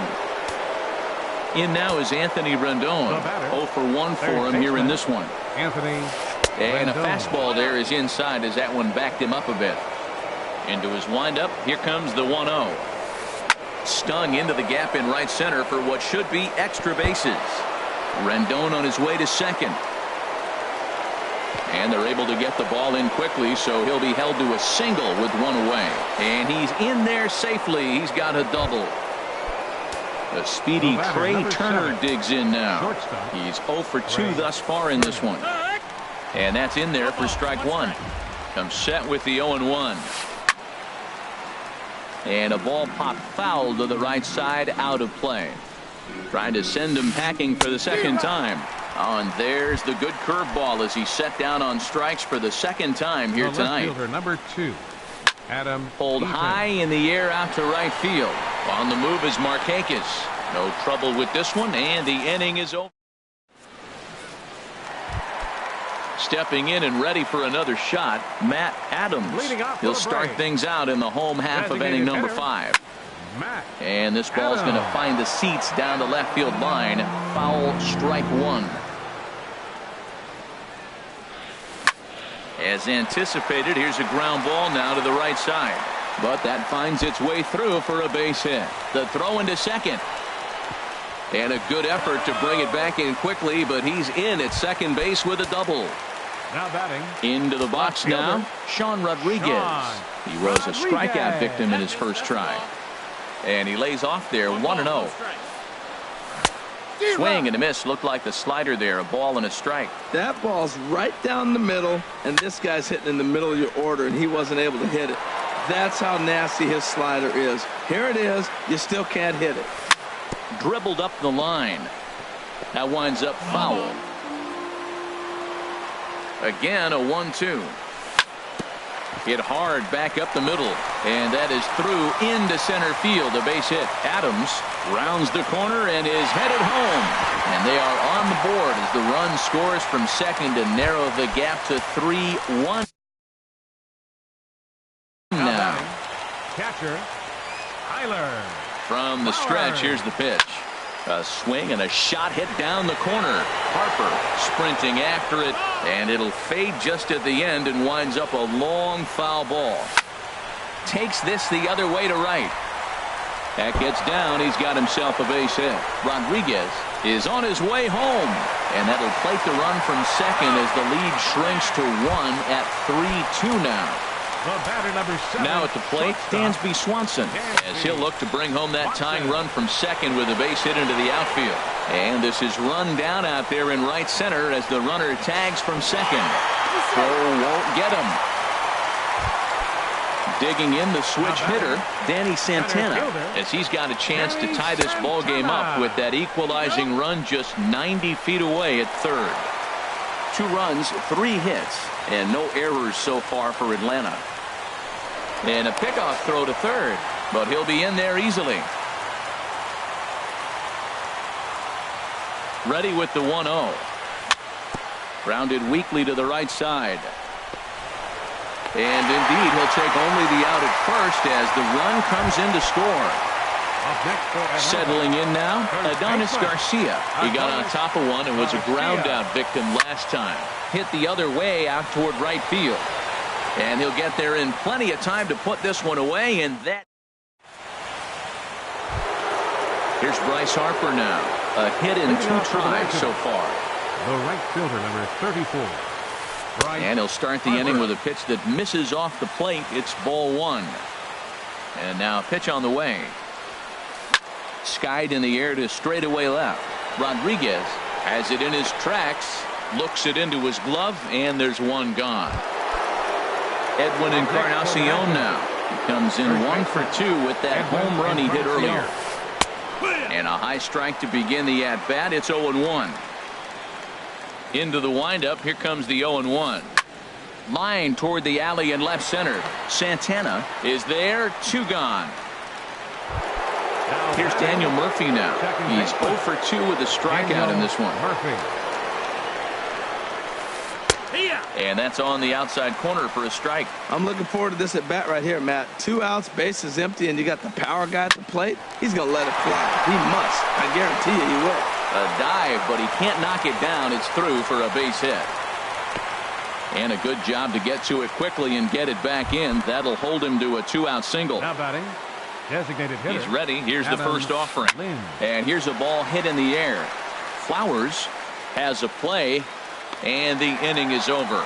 S1: In now is Anthony Rendon. 0 for 1 for him here in this one.
S2: Anthony
S1: And a
S2: Rendon.
S1: fastball there is inside as that one backed him up a bit. Into his windup. Here comes the 1-0. Stung into the gap in right center for what should be extra bases. Rendon on his way to second. And they're able to get the ball in quickly, so he'll be held to a single with 1 away. And he's in there safely. He's got a double. The speedy Trey Turner digs in now. He's 0 for 2 thus far in this one. And that's in there for strike 1. Comes set with the 0-1. And a ball popped foul to the right side, out of play. Trying to send him packing for the second time. Oh, and there's the good curveball as he's set down on strikes for the second time here tonight.
S2: Left fielder, number 2, Adam.
S1: Pulled high in the air out to right field. On the move is Markakis. No trouble with this one, and the inning is over. Stepping in and ready for another shot, Matt Adams. He'll start things out in the home half of inning number 5. And this ball's going to find the seats down the left field line. Foul, strike 1. As anticipated, here's a ground ball now to the right side. But that finds its way through for a base hit. The throw into second. And a good effort to bring it back in quickly, but he's in at second base with a double.
S2: Now batting.
S1: Into the box now, Sean Rodriguez. He was a strikeout victim in his first try. And he lays off there, 1-0. Swing and a miss. Looked like the slider there, a ball and a strike.
S4: That ball's right down the middle, and this guy's hitting in the middle of your order, and he wasn't able to hit it. That's how nasty his slider is. Here it is. You still can't hit it.
S1: Dribbled up the line. That winds up foul. Again, a 1-2. Hit hard back up the middle, and that is through into center field. A base hit. Adams rounds the corner and is headed home. And they are on the board as the run scores from second to narrow the gap to 3-1. Now,
S2: Catcher, Tyler.
S1: from the stretch, here's the pitch. A swing and a shot hit down the corner. Harper sprinting after it, and it'll fade just at the end and winds up a long foul ball. takes this the other way to right. That gets down. He's got himself a base hit. Rodriguez is on his way home. And that'll plate the run from second as the lead shrinks to 1 at 3-2 now.
S2: The batter, number 7.
S1: Now at the plate, Dansby Swanson, as he'll look to bring home that tying run from second with a base hit into the outfield. And this is run down out there in right center as the runner tags from second. Throw won't get him. Digging in the switch hitter, Danny Santana, as he's got a chance to tie this ball game up with that equalizing run just 90 feet away at third. 2 runs, 3 hits, and no errors so far for Atlanta. And a pickoff throw to third, but he'll be in there easily. Ready with the 1-0. Grounded weakly to the right side. And indeed, he'll take only the out at first as the run comes in to score. Settling in now, Adonis Garcia. He got on top of one and was a ground out victim last time. Hit the other way out toward right field. And he'll get there in plenty of time to put this one away, and that. Here's Bryce Harper now. A hit in 2 tries so far.
S2: The right fielder, number 34.
S1: And he'll start the inning with a pitch that misses off the plate. It's ball 1. And now a pitch on the way. Skied in the air to straightaway left. Rodriguez has it in his tracks. Looks it into his glove, and there's one gone. Edwin Encarnacion now. He comes in 1 for 2 with that home run he hit earlier. And a high strike to begin the at-bat. It's 0-1. Into the windup. Here comes the 0-1. Line toward the alley in left center. Santana is there. 2 gone. Here's Daniel Murphy now. He's 0 for 2 with a strikeout in this one. And that's on the outside corner for a strike.
S4: I'm looking forward to this at bat right here, Matt. 2 outs, base is empty, and you got the power guy at the plate. He's going to let it fly. He must. I guarantee you he will.
S1: A dive, but he can't knock it down. It's through for a base hit. And a good job to get to it quickly and get it back in. That'll hold him to a 2-out single.
S2: Now batting, designated hitter.
S1: He's ready. Here's the first offering. And here's a ball hit in the air. Flowers has a play, and the inning is over.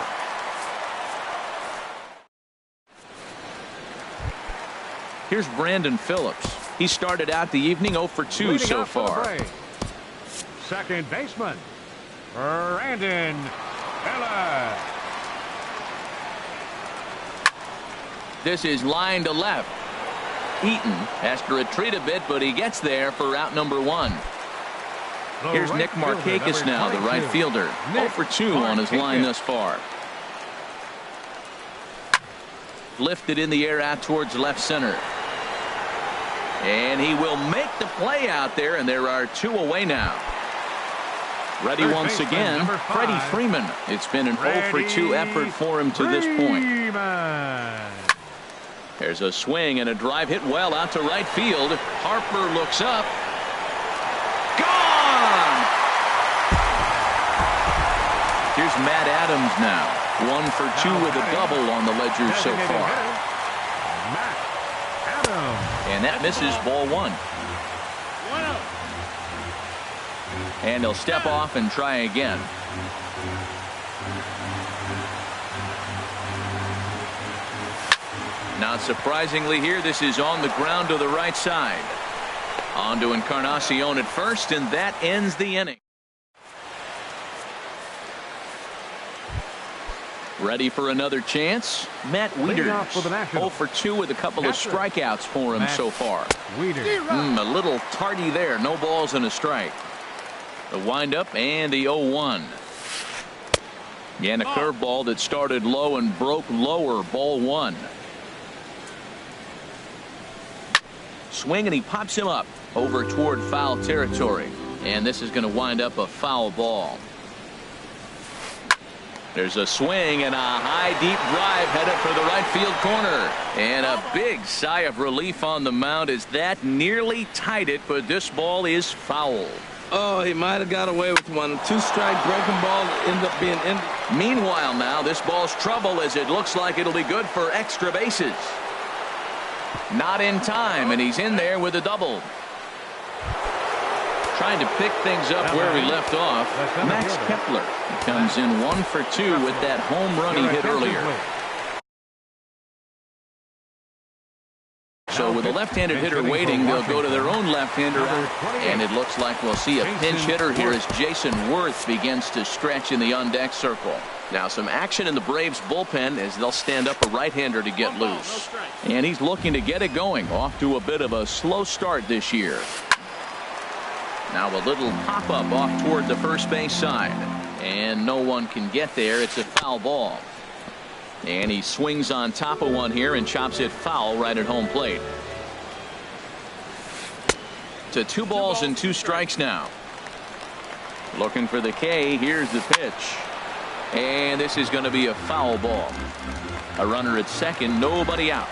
S1: Here's Brandon Phillips. He started out the evening 0 for 2 so far.
S2: Second baseman, Brandon Phillips.
S1: This is line to left. Eaton has to retreat a bit, but he gets there for out number 1. Here's Nick Markakis now, the right fielder. 0 for 2 on his line thus far. Lifted in the air out towards left center. And he will make the play out there, and there are 2 away now. Ready once again, Freddie Freeman. It's been an 0 for 2 effort for him to this point. There's a swing and a drive hit well out to right field. Harper looks up. Gone! Here's Matt Adams now. 1 for 2 with a double on the ledger so far. And that misses ball 1. And he'll step off and try again. Not surprisingly here, this is on the ground to the right side. On to Encarnacion at first, and that ends the inning. Ready for another chance? Matt Wieters, 0 for 2 with a couple of strikeouts for him so far. A little tardy there. No balls and a strike. The windup and the 0-1. And a curveball that started low and broke lower. Ball 1. Swing, and he pops him up over toward foul territory. And this is going to wind up a foul ball. There's a swing and a high deep drive headed for the right field corner. And a big sigh of relief on the mound as that nearly tied it, but this ball is foul.
S4: Oh, he might have got away with one. 2-strike broken ball ended up being ended.
S1: Meanwhile now, this ball's trouble as it looks like it'll be good for extra bases. Not in time, and he's in there with a double. Trying to pick things up where we left off. Max Kepler comes in 1 for 2 with that home run he hit earlier. So with a left-handed hitter waiting, they'll go to their own left-hander, and it looks like we'll see a pinch hitter here as Jason Worth begins to stretch in the on-deck circle. Now some action in the Braves bullpen as they'll stand up a right-hander to get loose. And he's looking to get it going, off to a bit of a slow start this year. Now a little pop-up off toward the first base side, and no one can get there. It's a foul ball. And he swings on top of one here and chops it foul right at home plate. To 2 balls and 2 strikes now. Looking for the K. Here's the pitch. And this is going to be a foul ball. A runner at second, nobody out.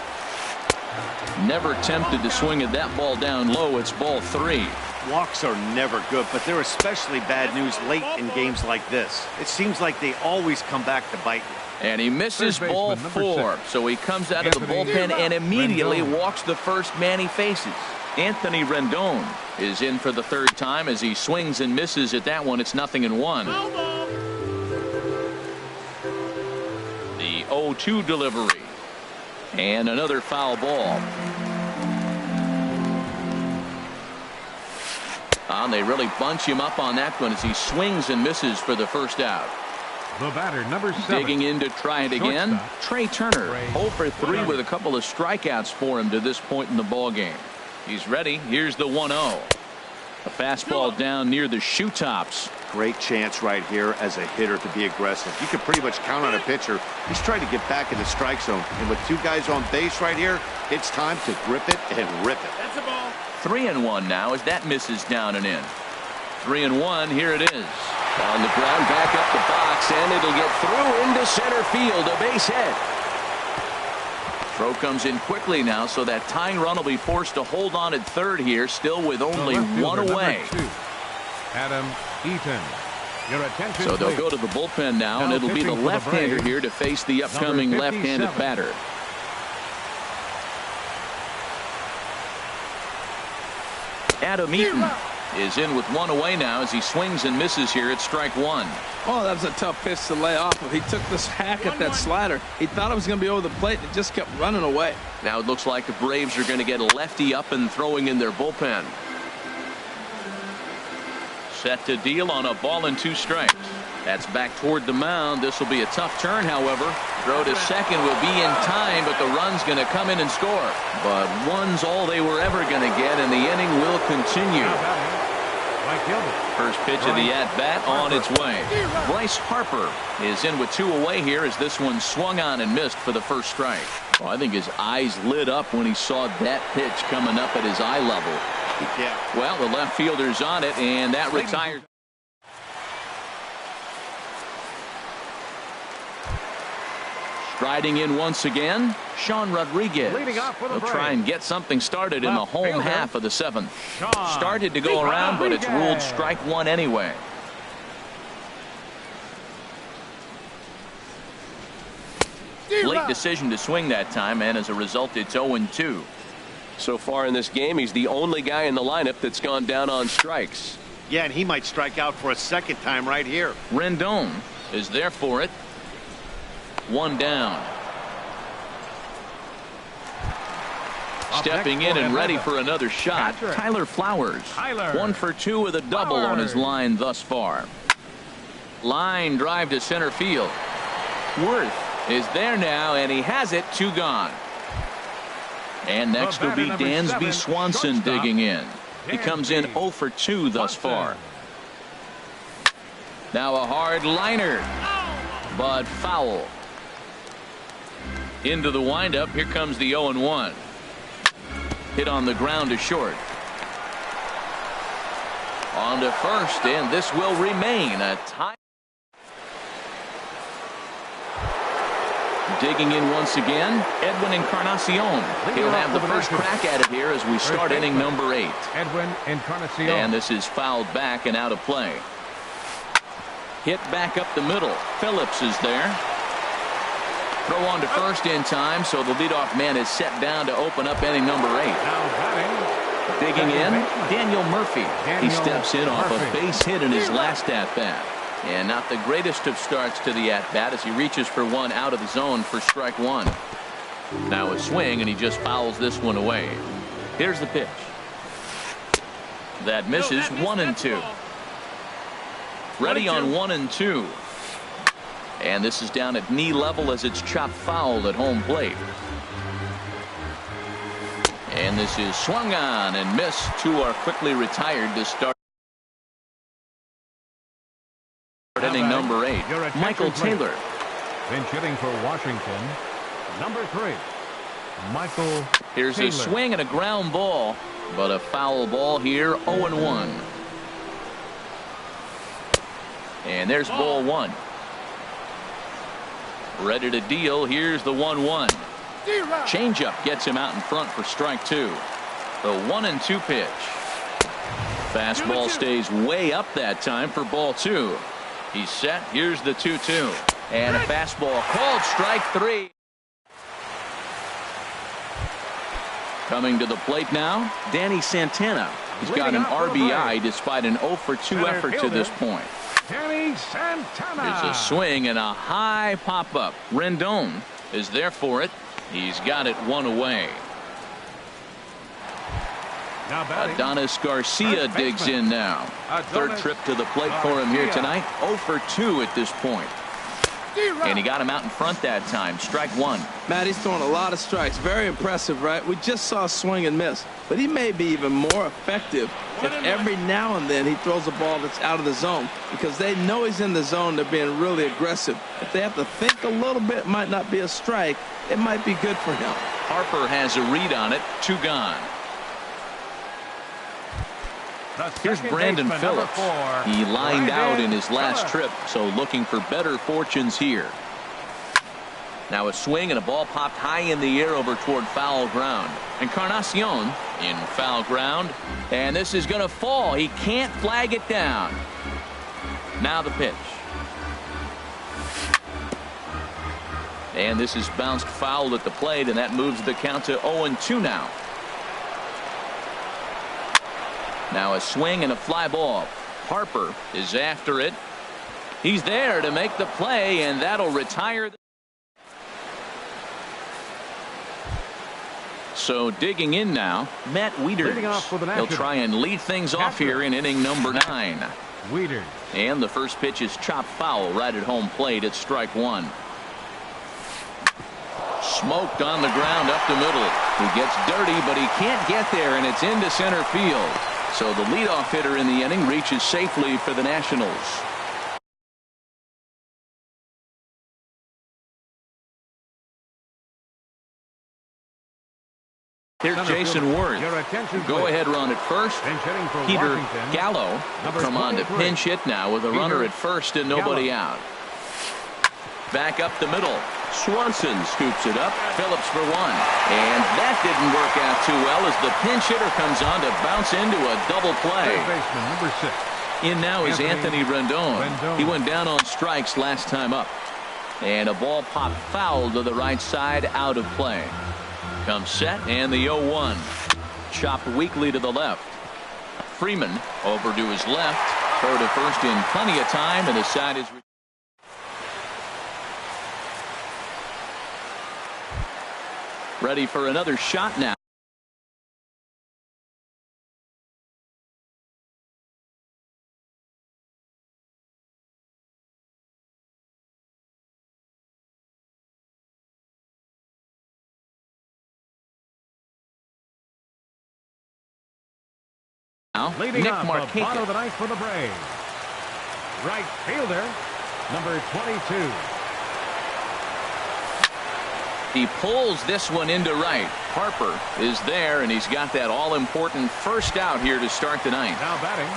S1: Never tempted to swing at that ball down low. It's ball 3.
S3: Walks are never good, but they're especially bad news late in games like this. It seems like they always come back to bite you.
S1: And he misses ball 4. So he comes out of the bullpen and immediately walks the first man he faces. Anthony Rendon is in for the 3rd time as he swings and misses at that one. It's 0-1. The 0-2 delivery. And another foul ball. And they really bunch him up on that one as he swings and misses for the first out.
S2: The batter, number 7.
S1: Digging in to try it again. Trey Turner, 0 for 3 with a couple of strikeouts for him to this point in the ball game. He's ready. Here's the 1-0. A fastball down near the shoe tops.
S3: Great chance right here as a hitter to be aggressive. You can pretty much count on a pitcher. He's trying to get back in the strike zone. And with 2 guys on base right here, it's time to grip it and rip it.
S6: That's a ball.
S1: 3-1 now as that misses down and in. 3-1. Here it is. On the ground, back up the box, and it'll get through into center field. A base hit. Throw comes in quickly now, so that tying run will be forced to hold on at third here, still with only 1 away.
S2: Adam Eaton. Your attention,
S1: so they'll go to the bullpen now, and it'll be the left-hander here to face the upcoming left-handed batter. Adam Eaton is in with 1 away now as he swings and misses here at strike 1.
S4: Oh, that was a tough pitch to lay off of. He took this hack at that slider. He thought it was going to be over the plate, and it just kept running away.
S5: Now it looks like the Braves are going to get a lefty up and throwing in their bullpen.
S1: Set to deal on a ball and 2 strikes. That's back toward the mound. This will be a tough turn, however. Throw to second will be in time, but the run's going to come in and score. But 1's all they were ever going to get, and the inning will continue. First pitch of the at-bat on its way. Bryce Harper is in with 2 away here as this one swung on and missed for the first strike. Well, I think his eyes lit up when he saw that pitch coming up at his eye level.
S3: Yeah.
S1: Well, the left fielder's on it, and that retires. Striding in once again, Sean Rodriguez. He'll try and get something started in the home half of the 7th. Started to go around, but it's ruled strike 1 anyway. Late decision to swing that time, and as a result, it's 0-2.
S5: So far in this game, he's the only guy in the lineup that's gone down on strikes.
S3: Yeah, and he might strike out for a 2nd time right here.
S1: Rendon is there for it. 1 down. Stepping in and ready for another shot, Tyler Flowers. 1 for 2 with a double on his line thus far. Line drive to center field. Worth is there now, and he has it. 2 gone. And next will be Dansby Swanson digging in. He comes in 0 for 2 thus far. Now a hard liner, but foul. Into the windup. Here comes the 0-1. Hit on the ground to short. On to first, and this will remain a tie. Digging in once again, Edwin Encarnacion. He'll have the first crack at it here as we start inning number 8.
S2: Edwin Encarnacion.
S1: And this is fouled back and out of play. Hit back up the middle. Phillips is there. Throw on to first in time, so the leadoff man is set down to open up inning number 8.
S2: Now batting,
S1: Digging in, Daniel Murphy. He steps in off a base hit in his last at-bat. And not the greatest of starts to the at-bat as he reaches for one out of the zone for strike 1. Now a swing, and he just fouls this one away. Here's the pitch. That misses. 1-2. Ready on 1-2. And this is down at knee level as it's chopped foul at home plate. And this is swung on and missed. 2 are quickly retired to start inning number 8. Michael Taylor.
S2: Bench hitting for Washington, number 3, Michael
S1: Here's
S2: Taylor.
S1: a swing and a ground ball, but a foul ball here. 0-1. And there's ball 1. Ready to deal. Here's the 1-1. Changeup gets him out in front for strike 2. The 1-2 pitch. Fastball stays way up that time for ball 2. He's set. Here's the 2-2. And a fastball called strike 3. Coming to the plate now, Danny Santana. He's got an RBI despite an 0-for-2 effort to this point.
S2: Danny Santana.
S1: There's a swing and a high pop-up. Rendon is there for it. He's got it 1 away.
S2: Now batting,
S1: Adonis Garcia digs in now. Third trip to the plate for him here tonight. 0-for-2 at this point. And he got him out in front that time. Strike 1.
S4: Matt, he's throwing a lot of strikes. Very impressive, right? We just saw a swing and miss. But he may be even more effective if every now and then he throws a ball that's out of the zone, because they know he's in the zone. They're being really aggressive. If they have to think a little bit, it might not be a strike. It might be good for him.
S1: Harper has a read on it. 2 gone. Here's Brandon Phillips. He lined out in his last trip, so looking for better fortunes here. Now a swing and a ball popped high in the air over toward foul ground. Encarnacion in foul ground, and this is going to fall. He can't flag it down. Now the pitch. And this is bounced foul at the plate, and that moves the count to 0-2 now. Now a swing and a fly ball. Harper is after it. He's there to make the play, and that'll retire. So digging in now, Matt Wieters. He'll try and lead things off here in inning number 9.
S2: Wieters.
S1: And the first pitch is chopped foul right at home plate. It's strike 1. Smoked on the ground up the middle. He gets dirty, but he can't get there, and it's into center field. So the leadoff hitter in the inning reaches safely for the Nationals. Here's Jason Worth. Go ahead run at first. Peter Gallo will come on to pinch hit now with a runner at first and nobody out. Back up the middle. Swanson scoops it up. Phillips for 1. And that didn't work out too well as the pinch hitter comes on to bounce into a double play.
S2: Number 6.
S1: In now is Anthony Rendon. He went down on strikes last time up. And a ball popped foul to the right side, out of play. Comes set and the 0-1. Chopped weakly to the left. Freeman over to his left. Throw to first in plenty of time, and the side is ready for another shot now.
S2: Leading
S1: Nick
S2: off
S1: Markakis.
S2: the bottom of the ninth for the Braves. Right fielder, number 22.
S1: He pulls this one into right. Harper is there, and he's got that all-important first out here to start the ninth.
S2: Now batting.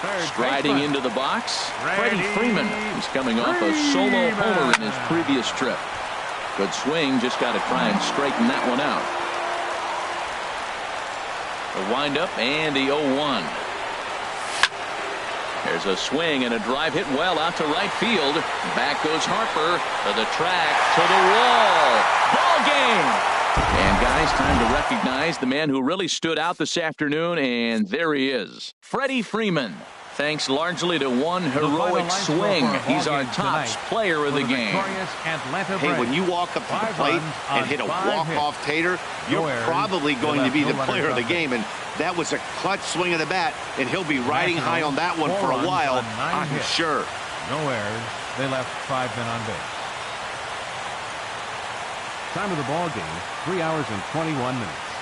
S2: Third
S1: Striding
S2: baseman.
S1: into the box, Freddie Freeman. He's coming off a solo homer in his previous trip. Good swing, just got to try and straighten that one out. The windup and the 0-1. There's a swing and a drive hit well out to right field. Back goes Harper to the track, to the wall. Ball game. And guys, time to recognize the man who really stood out this afternoon, and there he is, Freddie Freeman. Thanks largely to one heroic swing, he's our top player of the game.
S3: Hey, when you walk up to the plate and hit a walk-off tater, you're probably going to be the player of the game. And that was a clutch swing of the bat, and he'll be riding high on that one for a while, I'm sure.
S2: No errors. They left 5 men on base. Time of the ball game, 3 hours and 21 minutes.